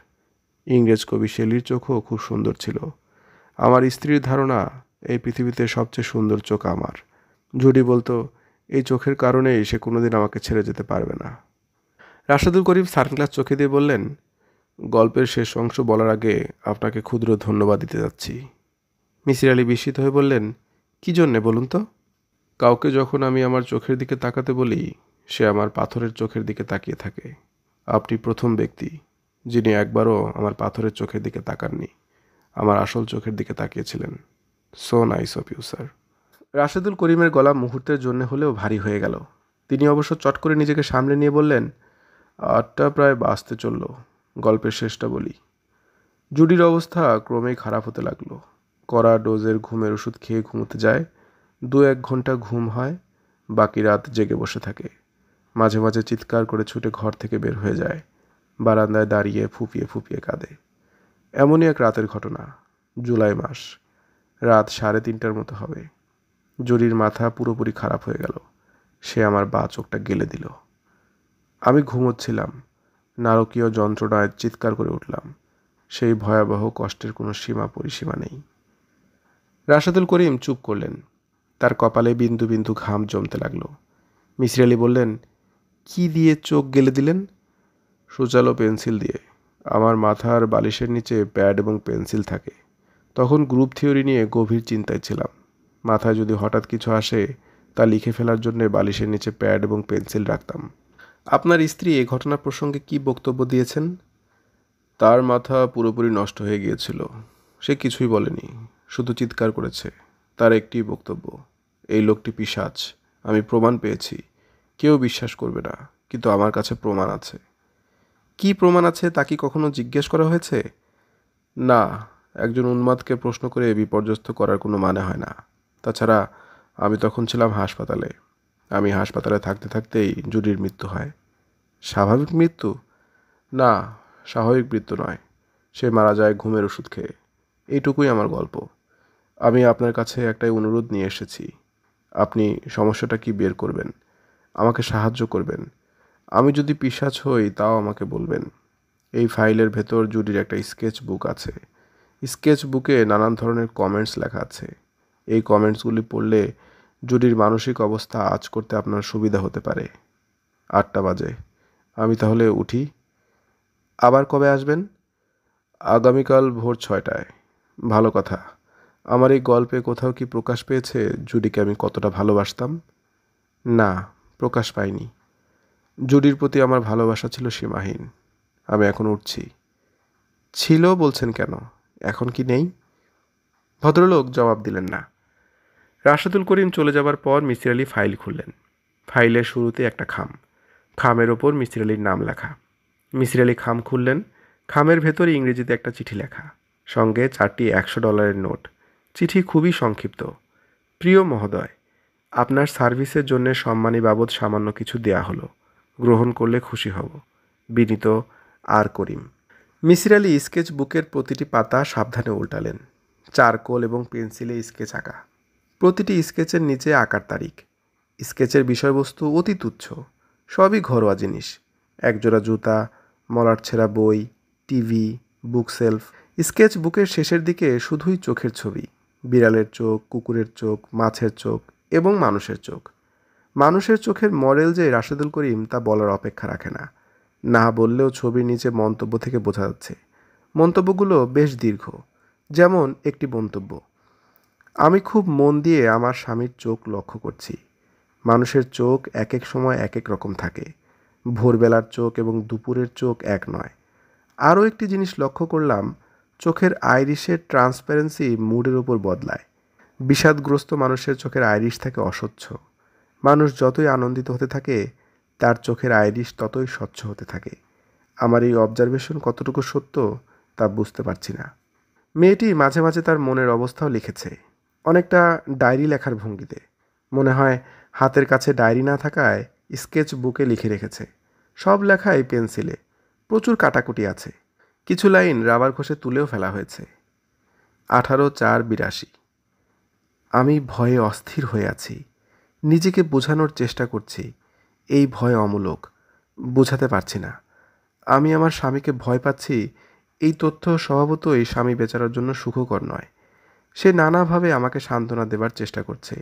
ইংরেজ কবি শেলির চোখও খুব সুন্দর ছিল। আমার স্ত্রীর ধারণা, এই পৃথিবীতে সবচেয়ে সুন্দর চোখ আমার। জুডি বলতো, এই চোখের কারণেই সে কোনোদিন আমাকে ছেড়ে যেতে পারবে না। রাশেদুল করিম সানগ্লাস চোখে দিয়ে বললেন, গল্পের শেষ অংশ বলার আগে আপনাকে ক্ষুদ্র ধন্যবাদ দিতে যাচ্ছি। মিসির আলি বিস্মিত হয়ে বললেন, কী জন্যে বলুন তো? কাউকে যখন আমি আমার চোখের দিকে তাকাতে বলি, সে আমার পাথরের চোখের দিকে তাকিয়ে থাকে। আপনি প্রথম ব্যক্তি যিনি একবারও আমার পাথরের চোখের দিকে তাকাননি, আমার আসল চোখের দিকে তাকিয়েছিলেন। So nice of you sir. Rashedul করিমের গলা মুহূর্তের জন্য হলেও ভারী হয়ে গেল। তিনি অবশ্য চট করে নিজেকে সামলে নিয়ে বললেন, 8টা প্রায় বাজতে চলল। গল্পের শেষটা বলি। জুডির অবস্থা ক্রমেই খারাপ হতে লাগলো। কড়া ডোজের ঘুমের ওষুধ খেয়ে ঘুমোতে যায়। 2-1 ঘন্টা ঘুম হয়, বাকি রাত জেগে বসে থাকে। মাঝে মাঝে চিৎকার করে ছুটে ঘর থেকে বের হয়ে যায়। বারান্দায় দাঁড়িয়ে ফুঁপিয়ে ফুঁপিয়ে কাঁদে। এমনই এক রাতের ঘটনা। জুলাই মাস, রাত 3:30টার মতো হবে। জুডির মাথা পুরোপুরি খারাপ হয়ে গেল। সে আমার বাঁ চোখটা গেলে দিল। আমি ঘুমোচ্ছিলাম। নারকীয় যন্ত্রণায় চিৎকার করে উঠলাম। সেই ভয়াবহ কষ্টের কোনো সীমা পরিসীমা নেই। রাশেদুল করিম চুপ করলেন। তার কপালে বিন্দু বিন্দু ঘাম জমতে লাগলো। মিসির আলি বললেন, কি দিয়ে চোখ গেলে দিলেন? সূচালো পেন্সিল দিয়ে। আমার মাথার বালিশের নিচে প্যাড এবং পেন্সিল থাকে। তখন গ্রুপ থিওরি নিয়ে গভীর চিন্তায় ছিলাম। মাথায় যদি হঠাৎ কিছু আসে, তা লিখে ফেলার জন্য বালিশের নিচে প্যাড এবং পেন্সিল রাখতাম। আপনার স্ত্রী এ ঘটনা প্রসঙ্গে কি বক্তব্য দিয়েছেন? তার মাথা পুরোপুরি নষ্ট হয়ে গিয়েছিল। সে কিছুই বলেনি, শুধু চিৎকার করেছে। তার একটি বক্তব্য, এই লোকটি পিশাচ। আমি প্রমাণ পেয়েছি। কেউ বিশ্বাস করবে না, কিন্তু আমার কাছে প্রমাণ আছে। কি প্রমাণ আছে তা কি কখনো জিজ্ঞেস করা হয়েছে? না, একজন উন্মাদকে প্রশ্ন করে বিপর্যস্ত করার কোনো মানে হয় না। তাছাড়া আমি তখন ছিলাম হাসপাতালে। আমি হাসপাতালে থাকতে থাকতেই জুডির মৃত্যু হয়। স্বাভাবিক মৃত্যু? না, স্বাভাবিক মৃত্যু নয়। সে মারা যায় ঘুমের ওষুধ খেয়ে। এইটুকুই আমার গল্প। আমি আপনার কাছে একটাই অনুরোধ নিয়ে এসেছি। আপনি সমস্যাটা কি বের করবেন, আমাকে সাহায্য করবেন। আমি যদি পিশাচ হই তাও আমাকে বলবেন। এই ফাইলের ভেতর জুডির একটা স্কেচ বুক আছে। স্কেচ বুকে নানান ধরনের কমেন্টস লেখা আছে। এই কমেন্টসগুলি পড়লে জুডির মানসিক অবস্থা আঁচ করতে আপনার সুবিধা হতে পারে। 8টা বাজে। আমি তাহলে উঠি। আবার কবে আসবেন? আগামীকাল ভোর 6টায়। ভালো কথা। আমার এই গল্পে কোথাও কি প্রকাশ পেয়েছে জুডিকে আমি কতটা ভালোবাসতাম? না, প্রকাশ পাইনি। জুডির প্রতি আমার ভালোবাসা ছিল সীমাহীন। আমি এখন উঠছি। ছিল বলছেন কেন? এখন কি নেই? ভদ্রলোক জবাব দিলেন না। রাশেদুল করিম চলে যাবার পর মিসির আলি ফাইল খুললেন। ফাইলের শুরুতে একটা খাম। খামের ওপর মিসির আলির নাম লেখা। মিসির আলি খাম খুললেন। খামের ভেতরে ইংরেজিতে একটা চিঠি লেখা, সঙ্গে 4টি $100 নোট। চিঠি খুবই সংক্ষিপ্ত। প্রিয় মহোদয়, আপনার সার্ভিসের জন্য সম্মানী বাবদ সামান্য কিছু দেয়া হলো। গ্রহণ করলে খুশি হব। বিনীত আর করিম। মিসির আলি স্কেচ বুকের প্রতিটি পাতা সাবধানে উল্টালেন। চারকোল এবং পেন্সিলে স্কেচ আঁকা। প্রতিটি স্কেচের নিচে আঁকার তারিখ। স্কেচের বিষয়বস্তু অতি তুচ্ছ, সবই ঘরোয়া জিনিস। একজোড়া জুতা, মলাট ছেঁড়া বই, টিভি, বুকশেলফ। স্কেচ বুকের শেষের দিকে শুধুই চোখের ছবি। বিড়ালের চোখ, কুকুরের চোখ, মাছের চোখ এবং মানুষের চোখ। মানুষের চোখের মডেল যে রাশেদুল করিম তা বলার অপেক্ষা রাখে না। না বললেও ছবির নিচে মন্তব্য থেকে বোঝা যাচ্ছে। মন্তব্যগুলো বেশ দীর্ঘ। যেমন একটি মন্তব্য, আমি খুব মন দিয়ে আমার স্বামীর চোখ লক্ষ্য করছি। মানুষের চোখ এক এক সময় এক এক রকম থাকে। ভোরবেলার চোখ এবং দুপুরের চোখ এক নয়। আরও একটি জিনিস লক্ষ্য করলাম, চোখের আইরিশের ট্রান্সপারেন্সি মুডের উপর বদলায়। বিষাদগ্রস্ত মানুষের চোখের আইরিশ থাকে অস্বচ্ছ। মানুষ যতই আনন্দিত হতে থাকে, তার চোখের আইরিশ ততই স্বচ্ছ হতে থাকে। আমার এই অবজারভেশন কতটুকু সত্য তা বুঝতে পারছি না। মেয়েটি মাঝে মাঝে তার মনের অবস্থাও লিখেছে, অনেকটা ডায়েরি লেখার ভঙ্গিতে। মনে হয় হাতের কাছে ডায়েরি না থাকায় স্কেচ বুকে লিখে রেখেছে। সব লেখাই পেন্সিলে। প্রচুর কাটাকুটি আছে। কিছু লাইন রাবার ঘষে তুলেও ফেলা হয়েছে। 18/4/82। আমি ভয়ে অস্থির হয়ে আছি। নিজেকে বোঝানোর চেষ্টা করছি, এই ভয় অমূলক। বোঝাতে পারছি না। আমি আমার স্বামীকে ভয় পাচ্ছি, এই তথ্য স্বভাবতই স্বামী বেচারার জন্য সুখকর নয়। সে নানাভাবে আমাকে সান্ত্বনা দেবার চেষ্টা করছে।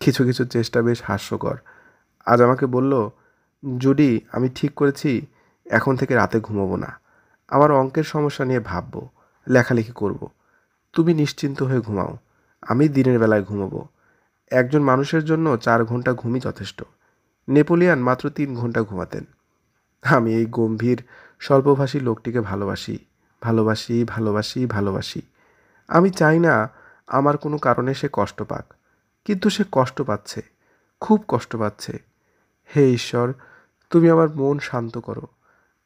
কিছু কিছু চেষ্টা বেশ হাস্যকর। আজ আমাকে বলল, জুডি, আমি ঠিক করেছি এখন থেকে রাতে ঘুমোবো না। আমার অঙ্কের সমস্যা নিয়ে ভাববো, লেখালেখি করব। তুমি নিশ্চিন্ত হয়ে ঘুমাও, আমি দিনের বেলায় ঘুমোবো। একজন মানুষের জন্য 4 ঘন্টা ঘুমই যথেষ্ট। নেপোলিয়ান মাত্র 3 ঘন্টা ঘুমাতেন। আমি এই গম্ভীর স্বল্পভাষী লোকটিকে ভালোবাসি, ভালোবাসি, ভালোবাসি, ভালোবাসি। আমি চাই না আমার কোনো কারণে সে কষ্ট পাক, কিন্তু সে কষ্ট পাচ্ছে, খুব কষ্ট পাচ্ছে। হে ঈশ্বর, তুমি আমার মন শান্ত করো।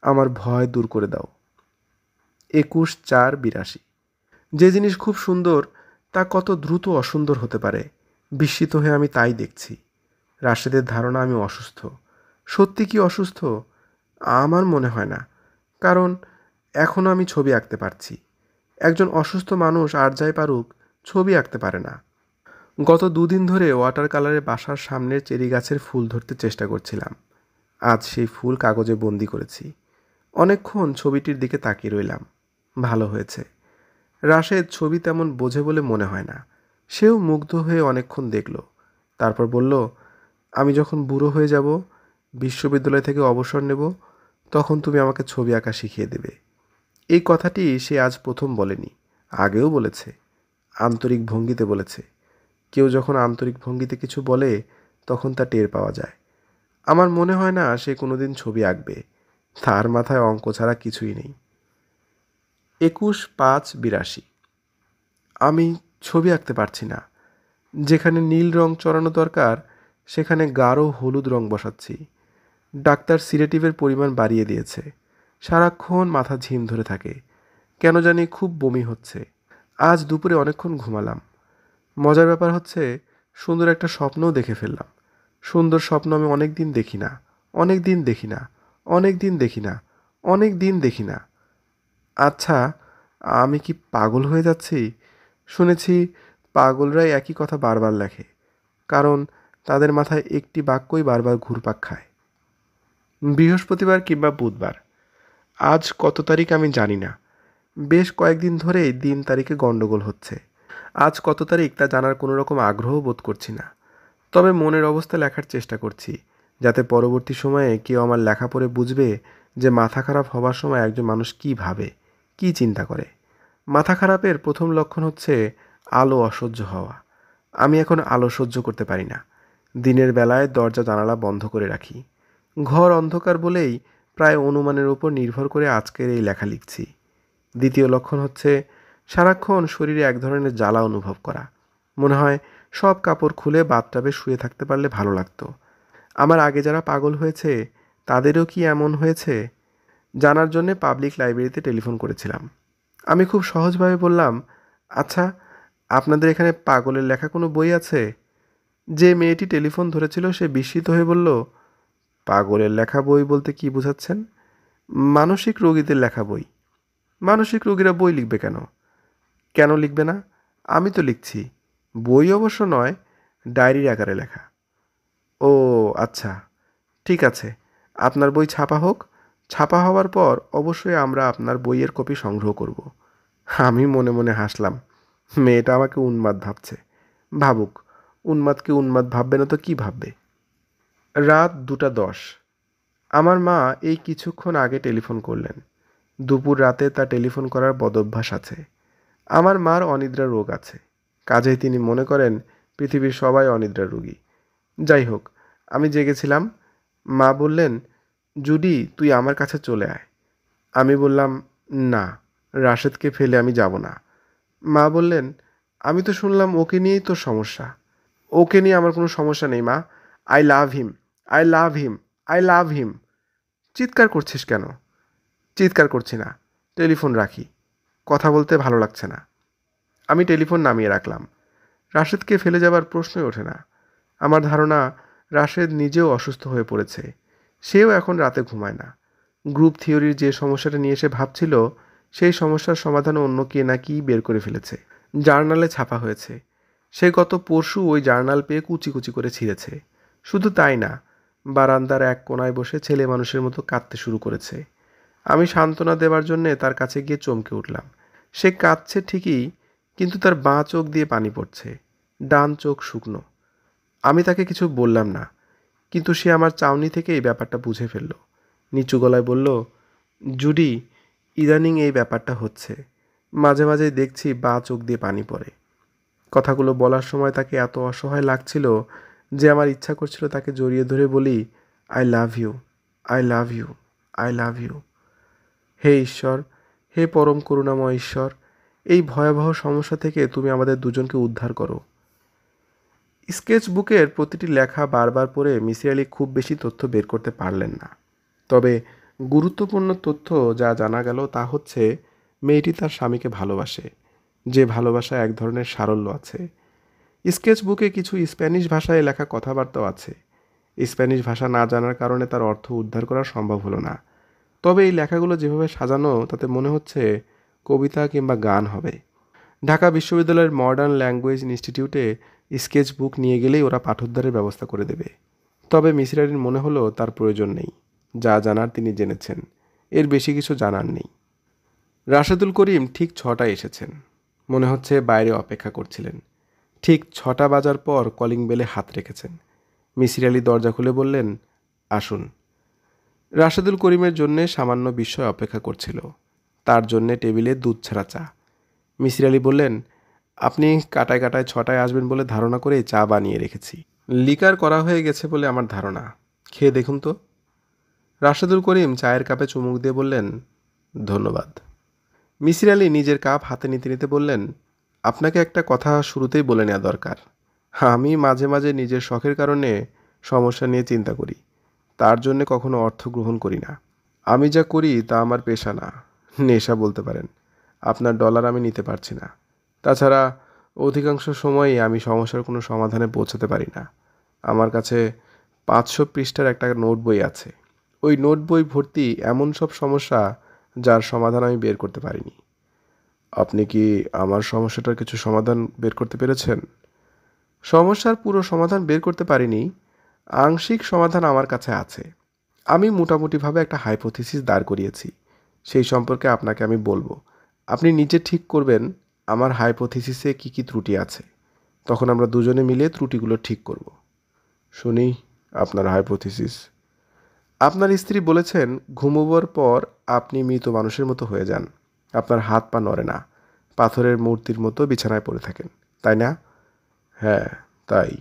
আমার ভয় দূর করে দাও। 21/4/82। যে জিনিস খুব সুন্দর তা কত দ্রুত অসুন্দর হতে পারে, বিস্মিত হয়ে আমি তাই দেখছি। রাশেদের ধারণা আমি অসুস্থ। সত্যি কি অসুস্থ? আমার মনে হয় না, কারণ এখনও আমি ছবি আঁকতে পারছি। একজন অসুস্থ মানুষ আর যাই পারুক, ছবি আঁকতে পারে না। গত 2 দিন ধরে ওয়াটার কালারে বাসার সামনের চেরি গাছের ফুল ধরতে চেষ্টা করছিলাম। আজ সেই ফুল কাগজে বন্দি করেছি। অনেকক্ষণ ছবিটির দিকে তাকিয়ে রইলাম। ভালো হয়েছে। রাশেদ ছবি তেমন বোঝে বলে মনে হয় না। সেও মুগ্ধ হয়ে অনেকক্ষণ দেখল। তারপর বলল, আমি যখন বুড়ো হয়ে যাব, বিশ্ববিদ্যালয় থেকে অবসর নেব, তখন তুমি আমাকে ছবি আঁকা শিখিয়ে দেবে। এই কথাটি সে আজ প্রথম বলেনি, আগেও বলেছে। আন্তরিক ভঙ্গিতে বলেছে। কেউ যখন আন্তরিক ভঙ্গিতে কিছু বলে তখন তা টের পাওয়া যায়। আমার মনে হয় না সে কোনোদিন ছবি আঁকবে। তার মাথায় অঙ্ক ছাড়া কিছুই নেই। 21/5/82। আমি ছবি আঁকতে পারছি না। যেখানে নীল রং চড়ানো দরকার সেখানে গাঢ় হলুদ রং বসাচ্ছি। ডাক্তার সিডেটিভের পরিমাণ বাড়িয়ে দিয়েছে। সারাক্ষণ মাথা ঝিম ধরে থাকে। কেন জানি খুব বমি হচ্ছে। আজ দুপুরে অনেকক্ষণ ঘুমালাম। মজার ব্যাপার হচ্ছে, সুন্দর একটা স্বপ্নও দেখে ফেললাম। সুন্দর স্বপ্ন আমি অনেক দিন দেখি না, অনেক দিন দেখি না, অনেক দিন দেখি না, অনেক দিন দেখি না। আচ্ছা, আমি কি পাগল হয়ে যাচ্ছি? শুনেছি পাগলরাই একই কথা বারবার লেখে, কারণ তাদের মাথায় একটি বাক্যই বারবার ঘুরপাক খায়। বৃহস্পতিবার কিংবা বুধবার। আজ কত তারিখ আমি জানি না। বেশ কয়েকদিন ধরেই দিন তারিখে গণ্ডগোল হচ্ছে। আজ কত তারিখ তা জানার কোনো রকম আগ্রহ বোধ করছি না। তবে মনের অবস্থা লেখার চেষ্টা করছি, যাতে পরবর্তী সময়ে কেউ আমার লেখা পড়ে বুঝবে যে মাথা খারাপ হবার সময় একজন মানুষ কী ভাবে, কী চিন্তা করে। মাথা খারাপের প্রথম লক্ষণ হচ্ছে আলো অসহ্য হওয়া। আমি এখন আলো সহ্য করতে পারি না। দিনের বেলায় দরজা জানালা বন্ধ করে রাখি। ঘর অন্ধকার বলেই প্রায় অনুমানের উপর নির্ভর করে আজকের এই লেখা লিখছি। দ্বিতীয় লক্ষণ হচ্ছে সারাক্ষণ শরীরে এক ধরনের জ্বালা অনুভব করা। মনে হয় সব কাপড় খুলে বাথটাবে শুয়ে থাকতে পারলে ভালো লাগতো। আমার আগে যারা পাগল হয়েছে তাদেরও কি এমন হয়েছে জানার জন্যে পাবলিক লাইব্রেরিতে টেলিফোন করেছিলাম। আমি খুব সহজভাবে বললাম, আচ্ছা, আপনাদের এখানে পাগলের লেখা কোনো বই আছে? যে মেয়েটি টেলিফোন ধরেছিল সে বিস্মিত হয়ে বলল, পাগলের লেখা বই বলতে কি বোঝাচ্ছেন? মানসিক রোগীদের লেখা বই। মানসিক রোগীরা বই লিখবে কেন? কেন লিখবে না? আমি তো লিখছি। বই অবশ্য নয়, ডায়েরির আকারে লেখা। ও আচ্ছা, ঠিক আছে, আপনার বই ছাপা হোক। ছাপা হওয়ার পর অবশ্যই আমরা আপনার বইয়ের কপি সংগ্রহ করব। আমি মনে মনে হাসলাম। মেয়েটা আমাকে উন্মাদ ভাবছে। ভাবুক, উন্মাদকে উন্মাদ ভাববে না তো কি ভাববে? রাত 2:10। আমার মা এই কিছুক্ষণ আগে টেলিফোন করলেন। দুপুর রাতে তার টেলিফোন করার বদভ্যাস আছে। আমার মার অনিদ্রা রোগ আছে, কাজেই তিনি মনে করেন পৃথিবীর সবাই অনিদ্রা রোগী। যাই হোক, আমি জেগেছিলাম। মা বললেন, জুডি, তুই আমার কাছে চলে আয়। আমি বললাম, না, রাশেদকে ফেলে আমি যাব না। মা বললেন, আমি তো শুনলাম ওকে নিয়েই তোর সমস্যা। ওকে নিয়ে আমার কোনো সমস্যা নেই মা। I love him, I love him, I love him. চিৎকার করছিস কেন? চিৎকার করছি না, টেলিফোন রাখি। কথা বলতে ভালো লাগছে না। আমি টেলিফোন নামিয়ে রাখলাম। রাশেদকে ফেলে যাবার প্রশ্নই ওঠে না। আমার ধারণা রাশেদ নিজেও অসুস্থ হয়ে পড়েছে। সেও এখন রাতে ঘুমায় না। গ্রুপ থিওরির যে সমস্যাটা নিয়ে সে ভাবছিল, সেই সমস্যার সমাধান অন্য কে না কি বের করে ফেলেছে। জার্নালে ছাপা হয়েছে। সে গত পরশু ওই জার্নাল পেয়ে কুচি কুচি করে ছিঁড়েছে। শুধু তাই না, বারান্দার এক কোনায় বসে ছেলে মানুষের মতো কাঁদতে শুরু করেছে। আমি সান্ত্বনা দেওয়ার জন্যে তার কাছে গিয়ে চমকে উঠলাম। সে কাঁদছে ঠিকই, কিন্তু তার বাঁ চোখ দিয়ে পানি পড়ছে, ডান চোখ শুকনো। আমি তাকে কিছু বললাম না, কিন্তু সে আমার চাউনি থেকে এই ব্যাপারটা বুঝে ফেলল। নিচু গলায় বলল, জুডি, ইদানিং এই ব্যাপারটা হচ্ছে। মাঝে মাঝে দেখছি বাঁ চোখ দিয়ে পানি পড়ে। কথাগুলো বলার সময় তাকে এত অসহায় লাগছিল যে আমার ইচ্ছা করছিল তাকে জড়িয়ে ধরে বলি, I love you, I love you, I love you. হে ঈশ্বর, হে পরম করুণাময় ঈশ্বর, এই ভয়াবহ সমস্যা থেকে তুমি আমাদের দুজনকে উদ্ধার করো। স্কেচ বুকের প্রতিটি লেখা বারবার পড়ে মিসির আলি খুব বেশি তথ্য বের করতে পারলেন না। তবে গুরুত্বপূর্ণ তথ্য যা জানা গেল তা হচ্ছে মেয়েটি তার স্বামীকে ভালোবাসে, যে ভালোবাসায় এক ধরনের সারল্য আছে। স্কেচ বুকে কিছু স্প্যানিশ ভাষায় লেখা কথাবার্তাও আছে। স্প্যানিশ ভাষা না জানার কারণে তার অর্থ উদ্ধার করা সম্ভব হলো না। তবে এই লেখাগুলো যেভাবে সাজানো তাতে মনে হচ্ছে কবিতা কিংবা গান হবে। ঢাকা বিশ্ববিদ্যালয়ের মডার্ন ল্যাঙ্গুয়েজ ইনস্টিটিউটে স্কেচ বুক নিয়ে গেলেই ওরা পাঠোদ্ধারের ব্যবস্থা করে দেবে। তবে মিসির মনে হলো তার প্রয়োজন নেই। যা জানার তিনি জেনেছেন, এর বেশি কিছু জানার নেই। রাশেদুল করিম ঠিক 6টায় এসেছেন। মনে হচ্ছে বাইরে অপেক্ষা করছিলেন। ঠিক 6টা বাজার পর কলিং বেলে হাত রেখেছেন। মিসির আলি দরজা খুলে বললেন, আসুন। রাশেদুল করিমের জন্যে সামান্য বিস্ময় অপেক্ষা করছিল। তার জন্যে টেবিলে দুধ ছাড়া চা। মিসির আলি বললেন, আপনি কাটায় কাটায় 6টায় আসবেন বলে ধারণা করে চা বানিয়ে রেখেছি। লিকার করা হয়ে গেছে বলে আমার ধারণা। খেয়ে দেখুন তো। রাশেদুল করিম চায়ের কাপে চুমুক দিয়ে বললেন, ধন্যবাদ। মিসির আলি নিজের কাপ হাতে নিতে নিতে বললেন, আপনাকে একটা কথা শুরুতেই বলে নেওয়া দরকার। আমি মাঝে মাঝে নিজের শখের কারণে সমস্যা নিয়ে চিন্তা করি। তার জন্যে কখনো অর্থ গ্রহণ করি না। আমি যা করি তা আমার পেশা না, নেশা বলতে পারেন। আপনার ডলার আমি নিতে পারছি না। তাছাড়া অধিকাংশ সময়ই আমি সমস্যার কোনো সমাধানে পৌঁছাতে পারি না। আমার কাছে 500 পৃষ্ঠার একটা নোট বই আছে। ওই নোট বই ভর্তি এমন সব সমস্যা যার সমাধান আমি বের করতে পারিনি। আপনি কি আমার সমস্যাটার কিছু সমাধান বের করতে পেরেছেন? সমস্যার পুরো সমাধান বের করতে পারিনি। আংশিক সমাধান আমার কাছে আছে। আমি মোটামুটিভাবে একটা হাইপোথিসিস দাঁড় করিয়েছি। সেই সম্পর্কে আপনাকে আমি বলবো। আপনি নিজে ঠিক করবেন আমার হাইপোথিসিসে কী কী ত্রুটি আছে। তখন আমরা দুজনে মিলে ত্রুটিগুলো ঠিক করব। শুনি আপনার হাইপোথিসিস। আপনার স্ত্রী বলেছেন ঘুমোবার পর আপনি মৃত মানুষের মতো হয়ে যান। আপনার হাত পা নড়ে না, পাথরের মূর্তির মতো বিছানায় পড়ে থাকেন, তাই না? হ্যাঁ, তাই।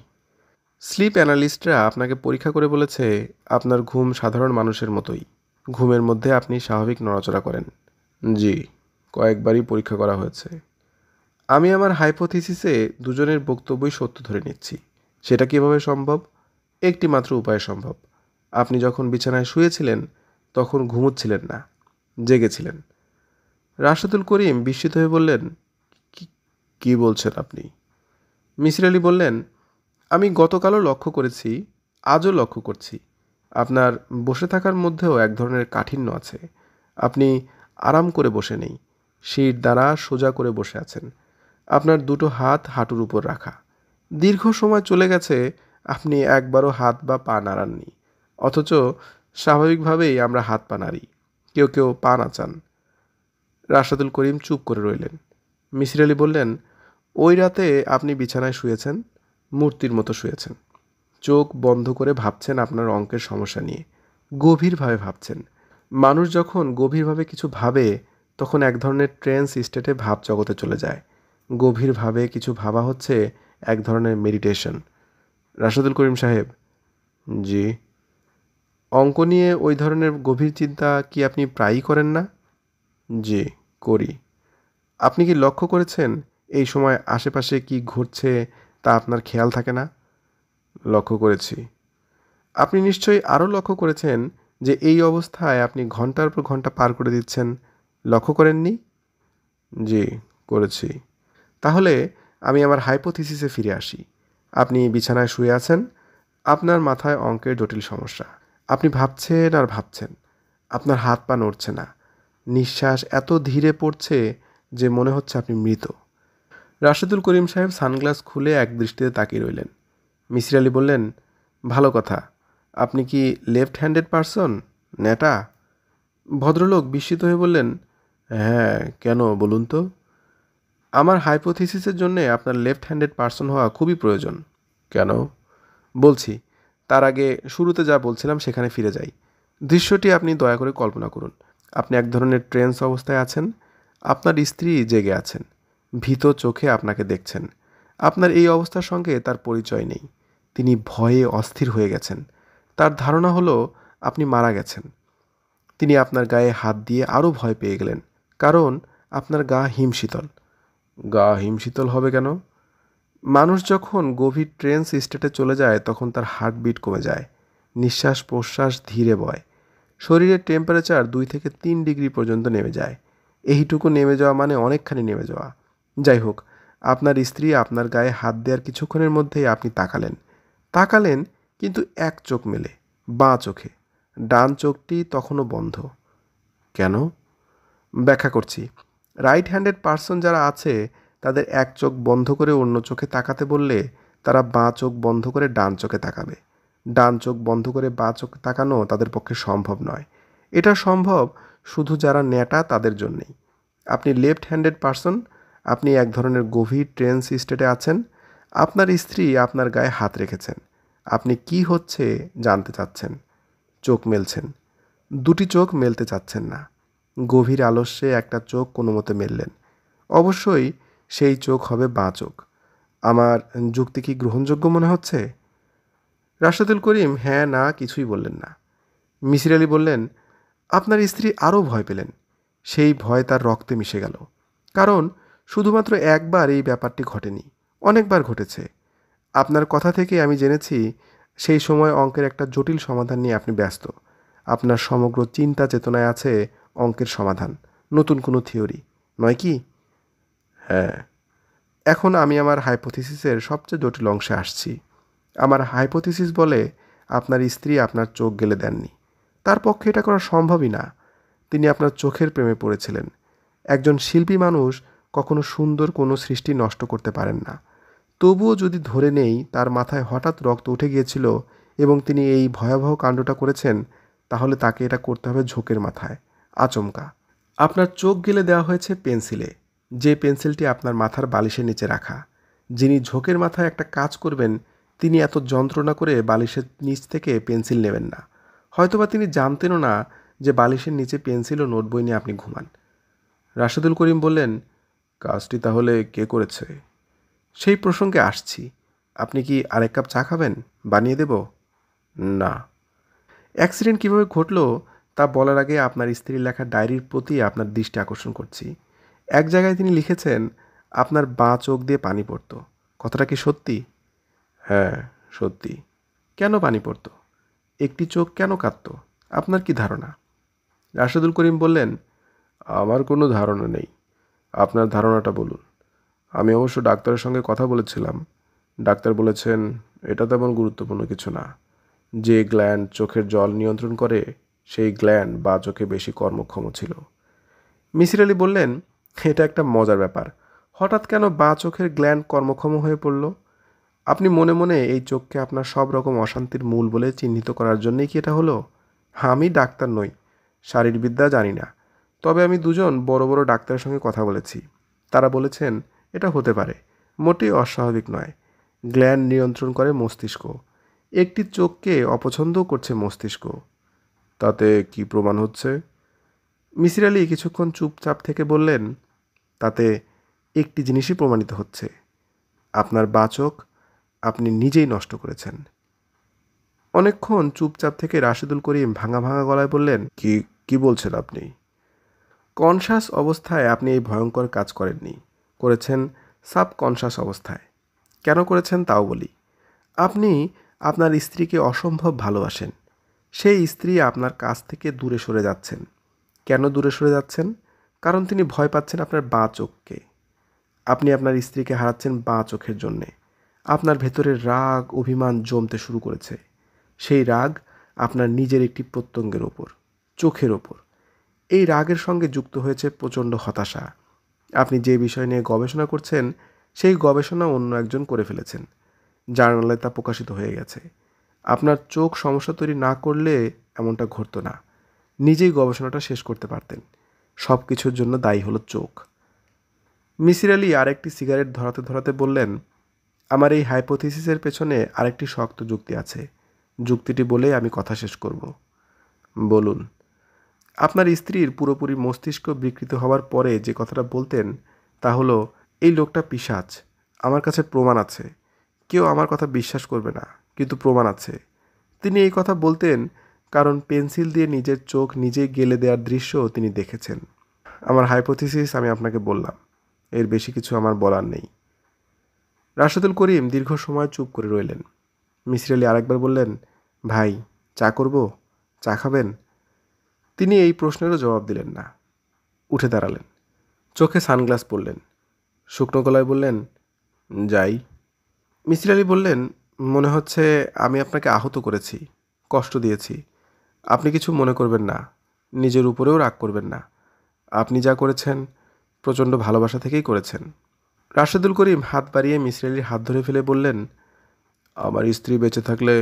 স্লিপ অ্যানালিস্টরা আপনাকে পরীক্ষা করে বলেছে আপনার ঘুম সাধারণ মানুষের মতোই। ঘুমের মধ্যে আপনি স্বাভাবিক নড়াচড়া করেন। জি, কয়েকবারই পরীক্ষা করা হয়েছে। আমি আমার হাইপোথিসিসে দুজনের বক্তব্যই সত্য ধরে নিচ্ছি। সেটা কিভাবে সম্ভব? একটি মাত্র উপায়ে সম্ভব। আপনি যখন বিছানায় শুয়েছিলেন তখন ঘুমোচ্ছিলেন না, জেগেছিলেন। রাশেদুল করিম বিস্মিত হয়ে বললেন, কি বলছেন আপনি? মিসির আলি বললেন, আমি গতকালও লক্ষ্য করেছি, আজও লক্ষ্য করছি। আপনার বসে থাকার মধ্যেও এক ধরনের কাঠিন্য আছে। আপনি আরাম করে বসে নেই, শির দ্বারা সোজা করে বসে আছেন। আপনার দুটো হাত হাঁটুর উপর রাখা। দীর্ঘ সময় চলে গেছে আপনি একবারও হাত বা পা নাড়াননি। অথচ স্বাভাবিকভাবেই আমরা হাত পা নাড়ি, কেউ কেউ পা নাচান। রাশেদুল করিম চুপ করে রইলেন। মিসির আলি বললেন, ওই রাতে আপনি বিছানায় শুয়েছেন, মূর্তির মতো শুয়েছেন। চোখ বন্ধ করে ভাবছেন আপনার অঙ্কের সমস্যা নিয়ে, গভীরভাবে ভাবছেন। মানুষ যখন গভীরভাবে কিছু ভাবে তখন এক ধরনের ট্রেন্স স্টেটে ভাব জগতে চলে যায়। গভীরভাবে কিছু ভাবা হচ্ছে এক ধরনের মেডিটেশন। রাশেদুল করিম সাহেব। জি। অঙ্ক নিয়ে ওই ধরনের গভীর চিন্তা কি আপনি প্রায়ই করেন না? জি, করি। আপনি কি লক্ষ্য করেছেন এই সময় আশেপাশে কি ঘটছে তা আপনার খেয়াল থাকে না? লক্ষ্য করেছি। আপনি নিশ্চয়ই আরও লক্ষ্য করেছেন যে এই অবস্থায় আপনি ঘন্টার পর ঘন্টা পার করে দিচ্ছেন। লক্ষ্য করেননি? জি, করেছি। তাহলে আমি আমার হাইপোথিসিসে ফিরে আসি। আপনি বিছানায় শুয়ে আছেন, আপনার মাথায় অঙ্কের জটিল সমস্যা। আপনি ভাবছেন আর ভাবছেন। আপনার হাত পা নড়ছে না। নিঃশ্বাস এত ধীরে পড়ছে যে মনে হচ্ছে আপনি মৃত। রাশেদুল করিম সাহেব সানগ্লাস খুলে এক দৃষ্টিতে তাকিয়ে রইলেন। মিসির আলি বললেন, ভালো কথা। আপনি কি লেফট হ্যান্ডেড পারসন, নেটা? ভদ্রলোক বিস্মিত হয়ে বললেন, হ্যাঁ, কেন বলুন তো? আমার হাইপোথিসিসের জন্যে আপনার লেফট হ্যান্ডেড পারসন হওয়া খুবই প্রয়োজন। কেন? বলছি। তার আগে শুরুতে যা বলছিলাম সেখানে ফিরে যাই। দৃশ্যটি আপনি দয়া করে কল্পনা করুন। আপনি এক ধরনের ট্রেন্স অবস্থায় আছেন। আপনার স্ত্রী জেগে আছেন, ভীত চোখে আপনাকে দেখছেন। আপনার এই অবস্থার সঙ্গে তার পরিচয় নেই। তিনি ভয়ে অস্থির হয়ে গেছেন। তার ধারণা হলো আপনি মারা গেছেন। তিনি আপনার গায়ে হাত দিয়ে আরও ভয় পেয়ে গেলেন, কারণ আপনার গা হিমশীতল। গা হিমশীতল হবে কেন? মানুষ যখন গভীর ট্রেন্স স্টেটে চলে যায় তখন তার হার্টবিট কমে যায়, নিঃশ্বাস প্রশ্বাস ধীরে বয়, শরীরের টেম্পারেচার 2 থেকে 3 ডিগ্রি পর্যন্ত নেমে যায়। এইটুকু নেমে যাওয়া মানে অনেকখানি নেমে যাওয়া। যাই হোক, আপনার স্ত্রী আপনার গায়ে হাত দেওয়ার কিছুক্ষণের মধ্যেই আপনি তাকালেন, কিন্তু এক চোখ মেলে, বাঁ চোখে। ডান চোখটি তখনও বন্ধ। কেন? ব্যাখ্যা করছি। রাইট হ্যান্ডেড পার্সন যারা আছে তাদের এক চোখ বন্ধ করে অন্য চোখে তাকাতে বললে তারা বাঁ চোখ বন্ধ করে ডান চোখে তাকাবে। ডান চোখ বন্ধ করে বাঁ চোখে তাকানো তাদের পক্ষে সম্ভব নয়। এটা সম্ভব শুধু যারা ন্যাটা তাদের জন্যেই। আপনি লেফট হ্যান্ডেড পার্সন, আপনি এক ধরনের গভীর ট্রেন্স স্টেটে আছেন। আপনার স্ত্রী আপনার গায়ে হাত রেখেছেন। আপনি কি হচ্ছে জানতে চাচ্ছেন। চোখ মেলছেন। দুটি চোখ মেলতে চাচ্ছেন না। গভীর আলস্যে একটা চোখ কোনো মতে মেললেন। অবশ্যই সেই চোখ হবে বাঁ চোখ। আমার যুক্তি কি গ্রহণযোগ্য মনে হচ্ছে? রাশেদুল করিম হ্যাঁ না কিছুই বললেন না। মিসির আলি বললেন, আপনার স্ত্রী আরও ভয় পেলেন। সেই ভয় তার রক্তে মিশে গেল। কারণ শুধুমাত্র একবার এই ব্যাপারটি ঘটেনি, অনেকবার ঘটেছে। আপনার কথা থেকে আমি জেনেছি সেই সময় অঙ্কের একটা জটিল সমাধান নিয়ে আপনি ব্যস্ত। আপনার সমগ্র চিন্তা চেতনায় আছে অঙ্কের সমাধান, নতুন কোনো থিওরি, নয় কি? হ্যাঁ। এখন আমি আমার হাইপোথিসিসের সবচেয়ে জটিল অংশে আসছি। আমার হাইপোথিসিস বলে আপনার স্ত্রী আপনার চোখ গেলে দেননি। তার পক্ষে এটা করা সম্ভবই না। তিনি আপনার চোখের প্রেমে পড়েছিলেন। একজন শিল্পী মানুষ কখনো সুন্দর কোনো সৃষ্টি নষ্ট করতে পারেন না। তবুও যদি ধরে নেই তার মাথায় হঠাৎ রক্ত উঠে গিয়েছিল এবং তিনি এই ভয়াবহ কাণ্ডটা করেছেন, তাহলে তাকে এটা করতে হবে ঝোঁকের মাথায়, আচমকা। আপনার চোখ গেলে দেওয়া হয়েছে পেন্সিলে, যে পেন্সিলটি আপনার মাথার বালিশের নিচে রাখা। যিনি ঝোঁকের মাথায় একটা কাজ করবেন তিনি এত যন্ত্রণা করে বালিশের নিচ থেকে পেন্সিল নেবেন না। হয়তোবা তিনি জানতেনও না যে বালিশের নিচে পেন্সিল ও নোট বই নিয়ে আপনি ঘুমান। রাশেদুল করিম বললেন, কাজটি তাহলে কে করেছে? সেই প্রসঙ্গে আসছি। আপনি কি আরেক কাপ চা খাবেন? বানিয়ে দেব? না। অ্যাক্সিডেন্ট কীভাবে ঘটলো তা বলার আগে আপনার স্ত্রীর লেখা ডায়েরির প্রতি আপনার দৃষ্টি আকর্ষণ করছি। এক জায়গায় তিনি লিখেছেন আপনার বাঁ চোখ দিয়ে পানি পড়তো। কথাটা কি সত্যি? হ্যাঁ, সত্যি। কেন পানি পড়তো? একটি চোখ কেন কাঁদতো? আপনার কি ধারণা? রাশেদুল করিম বললেন, আমার কোনো ধারণা নেই। আপনার ধারণাটা বলুন। আমি অবশ্য ডাক্তারের সঙ্গে কথা বলেছিলাম। ডাক্তার বলেছেন এটা তেমন গুরুত্বপূর্ণ কিছু না। যে গ্ল্যান্ড চোখের জল নিয়ন্ত্রণ করে সেই গ্ল্যান্ড বা চোখে বেশি কর্মক্ষম ছিল। মিসির আলি বললেন, এটা একটা মজার ব্যাপার। হঠাৎ কেন বাঁ চোখের গ্ল্যান্ড কর্মক্ষম হয়ে পড়ল? আপনি মনে মনে এই চোখকে আপনার সব রকম অশান্তির মূল বলে চিহ্নিত করার জন্যই কি এটা হলো? আমি ডাক্তার নই, শারীরবিদ্যা জানি না। তবে আমি দুজন বড় বড় ডাক্তারের সঙ্গে কথা বলেছি। তারা বলেছেন এটা হতে পারে, মোটেই অস্বাভাবিক নয়। গ্ল্যান্ড নিয়ন্ত্রণ করে মস্তিষ্ক। একটি চোখকে অপছন্দও করছে মস্তিষ্ক। তাতে কি প্রমাণ হচ্ছে? মিসির আলি কিছুক্ষণ চুপচাপ থেকে বললেন, তাতে একটি জিনিসই প্রমাণিত হচ্ছে, আপনার বাঁ চোখ আপনি নিজেই নষ্ট করেছেন। অনেকক্ষণ চুপচাপ থেকে রাশেদুল করিম ভাঙা ভাঙা গলায় বললেন, কি কি বলছেন আপনি? কনশাস অবস্থায় আপনি এই ভয়ঙ্কর কাজ করেননি, করেছেন সাবকনশাস অবস্থায়। কেন করেছেন তাও বলি। আপনি আপনার স্ত্রীকে অসম্ভব ভালোবাসেন। সেই স্ত্রী আপনার কাছ থেকে দূরে সরে যাচ্ছেন। কেন দূরে সরে যাচ্ছেন? কারণ তিনি ভয় পাচ্ছেন আপনার বাঁ চোখকে। আপনি আপনার স্ত্রীকে হারাচ্ছেন বাঁ চোখের জন্যে। আপনার ভেতরের রাগ অভিমান জমতে শুরু করেছে। সেই রাগ আপনার নিজের একটি প্রত্যঙ্গের ওপর, চোখের ওপর। এই রাগের সঙ্গে যুক্ত হয়েছে প্রচণ্ড হতাশা। আপনি যে বিষয় নিয়ে গবেষণা করছেন সেই গবেষণা অন্য একজন করে ফেলেছেন। জার্নালে তা প্রকাশিত হয়ে গেছে। আপনার চোখ সমস্যা তৈরি না করলে এমনটা ঘটতো না। নিজেই গবেষণাটা শেষ করতে পারতেন। সব কিছুর জন্য দায়ী হলো চোখ। মিসির আলি আরেকটি সিগারেট ধরাতে ধরাতে বললেন, আমার এই হাইপোথিসিসের পেছনে আরেকটি শক্ত যুক্তি আছে। যুক্তিটি বলে আমি কথা শেষ করব। বলুন। আপনার স্ত্রীর পুরোপুরি মস্তিষ্ক বিকৃত হওয়ার পরে যে কথাটা বলতেন তা হলো, এই লোকটা পিশাচ। আমার কাছে প্রমাণ আছে। কেউ আমার কথা বিশ্বাস করবে না, কিন্তু প্রমাণ আছে। তিনি এই কথা বলতেন কারণ পেন্সিল দিয়ে নিজের চোখ নিজেই গেলে দেওয়ার দৃশ্য তিনি দেখেছেন। আমার হাইপোথিসিস আমি আপনাকে বললাম, এর বেশি কিছু আমার বলার নেই। রাশেদুল করিম দীর্ঘ সময় চুপ করে রইলেন। মিসির আলি আরেকবার বললেন, ভাই চা করব? চা খাবেন? তিনি এই প্রশ্নেরও জবাব দিলেন না। উঠে দাঁড়ালেন, চোখে সানগ্লাস পরলেন, শুকনো গলায় বললেন, যাই। মিসির আলি বললেন, মনে হচ্ছে আমি আপনাকে আহত করেছি, কষ্ট দিয়েছি। আপনি কিছু মনে করবেন না, নিজের উপরেও রাগ করবেন না। আপনি যা করেছেন প্রচণ্ড ভালোবাসা থেকেই করেছেন। রাশেদুল করিম হাত বাড়িয়ে মিসির আলির হাত ধরে ফেলে বললেন, আমার স্ত্রী বেঁচে থাকলে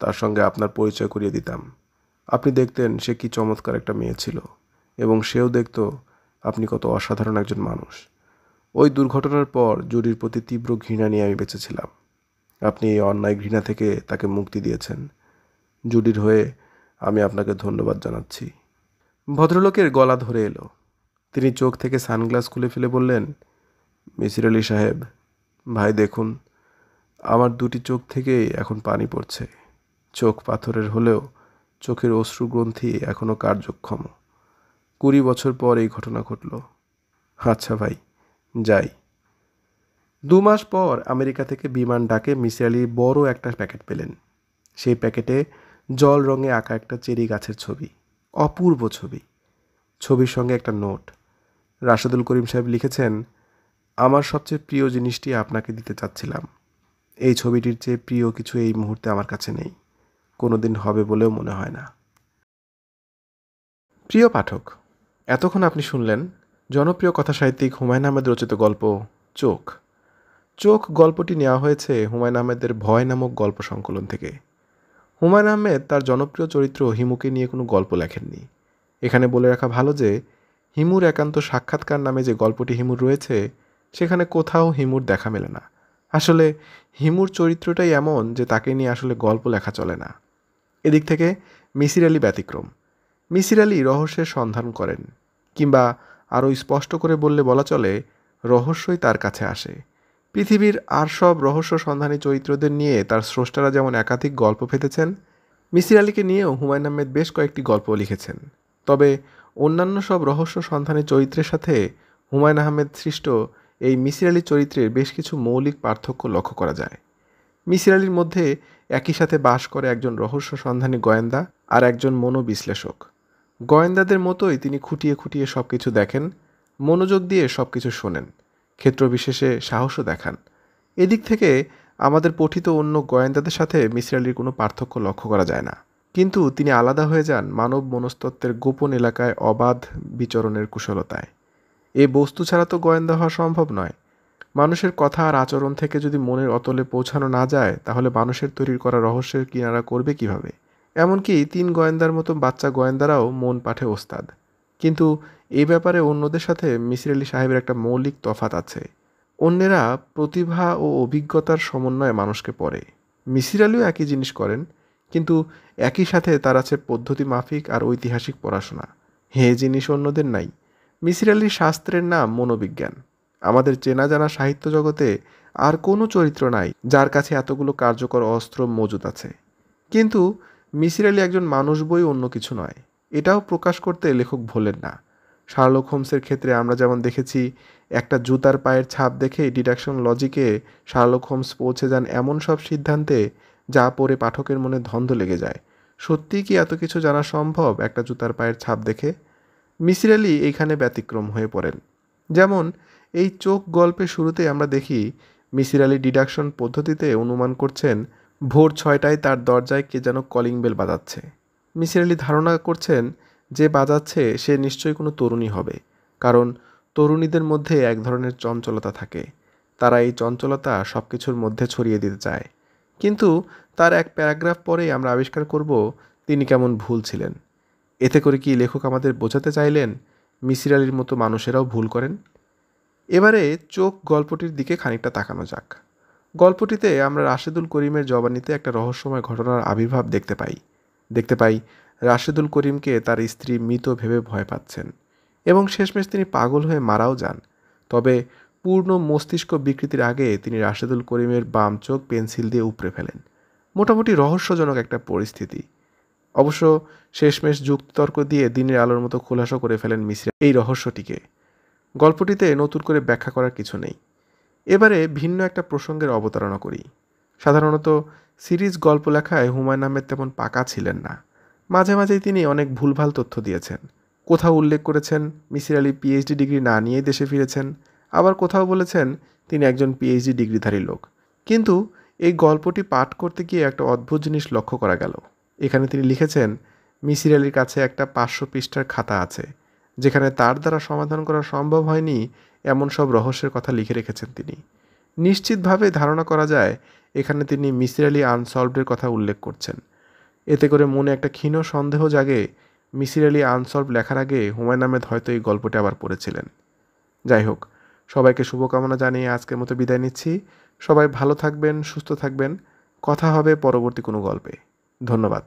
তার সঙ্গে আপনার পরিচয় করিয়ে দিতাম। আপনি দেখতেন সে কি চমৎকার একটা মেয়ে ছিল, এবং সেও দেখত আপনি কত অসাধারণ একজন মানুষ। ওই দুর্ঘটনার পর জুডির প্রতি তীব্র ঘৃণা নিয়ে আমি বেঁচেছিলাম। আপনি এই অন্যায় ঘৃণা থেকে তাকে মুক্তি দিয়েছেন। জুডির হয়ে আমি আপনাকে ধন্যবাদ জানাচ্ছি। ভদ্রলোকের গলা ধরে এলো। তিনি চোখ থেকে সানগ্লাস খুলে ফেলে বললেন, মিসির আলি সাহেব, ভাই দেখুন, আমার দুটি চোখ থেকেই এখন পানি পড়ছে। চোখ পাথরের হলেও চোখের অশ্রুগ্রন্থি এখনও কার্যক্ষম। 20 বছর পর এই ঘটনা ঘটল। আচ্ছা ভাই, যাই। 2 মাস পর আমেরিকা থেকে বিমান ডাকে মিসির আলি বড় একটা প্যাকেট পেলেন। সেই প্যাকেটে জল রঙে আঁকা একটা চেরি গাছের ছবি, অপূর্ব ছবি। ছবির সঙ্গে একটা নোট। রাশেদুল করিম সাহেব লিখেছেন, আমার সবচেয়ে প্রিয় জিনিসটি আপনাকে দিতে চাচ্ছিলাম। এই ছবিটির চেয়ে প্রিয় কিছু এই মুহূর্তে আমার কাছে নেই, কোনো দিন হবে বলেও মনে হয় না। প্রিয় পাঠক, এতক্ষণ আপনি শুনলেন জনপ্রিয় কথাসাহিত্যিক হুমায়ুন আহমেদ রচিত গল্প চোখ। চোখ গল্পটি নেওয়া হয়েছে হুমায়ুন আহমেদের ভয় নামক গল্প সংকলন থেকে। হুমায়ুন আহমেদ তার জনপ্রিয় চরিত্র হিমুকে নিয়ে কোনো গল্প লেখেননি। এখানে বলে রাখা ভালো যে হিমুর একান্ত সাক্ষাৎকার নামে যে গল্পটি হিমুর রয়েছে, সেখানে কোথাও হিমুর দেখা মেলে না। আসলে হিমুর চরিত্রটাই এমন যে তাকে নিয়ে আসলে গল্প লেখা চলে না। এদিক থেকে মিসির আলি ব্যতিক্রম। মিসির আলি রহস্যের সন্ধান করেন, কিংবা আরও স্পষ্ট করে বললে বলা চলে, রহস্যই তার কাছে আসে। পৃথিবীর আর সব রহস্য সন্ধানী চরিত্রদের নিয়ে তার স্রষ্টারা যেমন একাধিক গল্প ফেঁদেছেন, মিসির আলিকে নিয়েও হুমায়ুন আহমেদ বেশ কয়েকটি গল্প লিখেছেন। তবে অন্যান্য সব রহস্য সন্ধানী চরিত্রের সাথে হুমায়ুন আহমেদ সৃষ্ট এই মিসির আলি চরিত্রের বেশ কিছু মৌলিক পার্থক্য লক্ষ্য করা যায়। মিসির আলির মধ্যে একই সাথে বাস করে একজন রহস্য সন্ধানী গোয়েন্দা আর একজন মনোবিশ্লেষক। গোয়েন্দাদের মতোই তিনি খুঁটিয়ে খুঁটিয়ে সব কিছু দেখেন, মনোযোগ দিয়ে সব কিছু শোনেন, ক্ষেত্রবিশেষে সাহসও দেখান। এদিক থেকে আমাদের পঠিত অন্য গোয়েন্দাদের সাথে মিসির আলির কোনো পার্থক্য লক্ষ্য করা যায় না। কিন্তু তিনি আলাদা হয়ে যান মানব মনস্তত্ত্বের গোপন এলাকায় অবাধ বিচরণের কুশলতায়। এ বস্তু ছাড়া তো গোয়েন্দা হওয়া সম্ভব নয়। মানুষের কথা আর আচরণ থেকে যদি মনের অতলে পৌঁছানো না যায়, তাহলে মানুষের তৈরি করা রহস্যের কিনারা করবে কিভাবে? এমনকি 3 গোয়েন্দার মতো বাচ্চা গোয়েন্দারাও মন পাঠে ওস্তাদ। কিন্তু এই ব্যাপারে অন্যদের সাথে মিসির আলি সাহেবের একটা মৌলিক তফাৎ আছে। অন্যেরা প্রতিভা ও অভিজ্ঞতার সমন্বয়ে মানুষকে পড়ে। মিসির আলিও একই জিনিস করেন, কিন্তু একই সাথে তার আছে পদ্ধতি মাফিক আর ঐতিহাসিক পড়াশোনা। হে জিনিস অন্যদের নাই। মিসির আলির শাস্ত্রের নাম মনোবিজ্ঞান। আমাদের চেনা জানা সাহিত্য জগতে আর কোনো চরিত্র নাই যার কাছে এতগুলো কার্যকর অস্ত্র মজুদ আছে। কিন্তু মিসির আলি একজন মানুষ বই, অন্য কিছু নয়। এটাও প্রকাশ করতে লেখক ভোলেন না। শার্লক হোমসের ক্ষেত্রে আমরা যেমন দেখেছি, একটা জুতার পায়ের ছাপ দেখে ডিডাকশন লজিকে শার্লক হোমস পৌঁছে যান এমন সব সিদ্ধান্তে যা পড়ে পাঠকের মনে ধন্দ লেগে যায়। সত্যিই কি এত কিছু জানা সম্ভব একটা জুতার পায়ের ছাপ দেখে? মিসির আলি এইখানে ব্যতিক্রম হয়ে পড়েন। যেমন এই চোখ গল্পের শুরুতে আমরা দেখি মিসির আলি ডিডাকশন পদ্ধতিতে অনুমান করছেন ভোর 6টায় তার দরজায় কে যেন কলিং বেল বাজাচ্ছে। মিসির আলি ধারণা করছেন যে বাজাচ্ছে সে নিশ্চয়ই কোনো তরুণী হবে, কারণ তরুণীদের মধ্যে এক ধরনের চঞ্চলতা থাকে। তারা এই চঞ্চলতা সব কিছুর মধ্যে ছড়িয়ে দিতে চায়। কিন্তু তার এক প্যারাগ্রাফ পরেই আমরা আবিষ্কার করব তিনি কেমন ভুল ছিলেন। এতে করে কি লেখক আমাদের বোঝাতে চাইলেন মিসির আলির মতো মানুষেরাও ভুল করেন? এবারে চোখ গল্পটির দিকে খানিকটা তাকানো যাক। গল্পটিতে আমরা রাশেদুল করিমের জবানিতে একটা রহস্যময় ঘটনার আবির্ভাব দেখতে পাই রাশেদুল করিমকে তার স্ত্রী মৃত ভেবে ভয় পাচ্ছেন, এবং শেষমেশ তিনি পাগল হয়ে মারাও যান। তবে পূর্ণ মস্তিষ্ক বিকৃতির আগে তিনি রাশেদুল করিমের বাম চোখ পেন্সিল দিয়ে উপড়ে ফেলেন। মোটামুটি রহস্যজনক একটা পরিস্থিতি। অবশ্য শেষমেশ যুক্তিতর্ক দিয়ে দিনের আলোর মতো খোলাসা করে ফেলেন মিসির এই রহস্যটিকে। গল্পটিতে নতুন করে ব্যাখ্যা করার কিছু নেই। এবারে ভিন্ন একটা প্রসঙ্গের অবতারণা করি। সাধারণত সিরিজ গল্প লেখায় হুমায়ুন আহমেদ তেমন পাকা ছিলেন না। মাঝে মাঝেই তিনি অনেক ভুলভাল তথ্য দিয়েছেন। কোথাও উল্লেখ করেছেন মিসির আলি পিএইচডি ডিগ্রি না নিয়েই দেশে ফিরেছেন, আবার কোথাও বলেছেন তিনি একজন পিএইচডি ডিগ্রিধারী লোক। কিন্তু এই গল্পটি পাঠ করতে গিয়ে একটা অদ্ভুত জিনিস লক্ষ্য করা গেল। এখানে তিনি লিখেছেন মিসির আলির কাছে একটা 500 পৃষ্ঠার খাতা আছে, যেখানে তার দ্বারা সমাধান করা সম্ভব হয়নি এমন সব রহস্যের কথা লিখে রেখেছেন তিনি। নিশ্চিতভাবে ধারণা করা যায় এখানে তিনি মিসির আলি আনসলভডের কথা উল্লেখ করছেন। এতে করে মনে একটা ক্ষীণ সন্দেহ জাগে মিসির আলি আনসলভ লেখার আগে হুমায়ুন আহমেদ হয়তো এই গল্পটি আবার পড়েছিলেন। যাই হোক, সবাইকে শুভকামনা জানিয়ে আজকের মতো বিদায় নিচ্ছি। সবাই ভালো থাকবেন, সুস্থ থাকবেন। কথা হবে পরবর্তী কোনো গল্পে। ধন্যবাদ।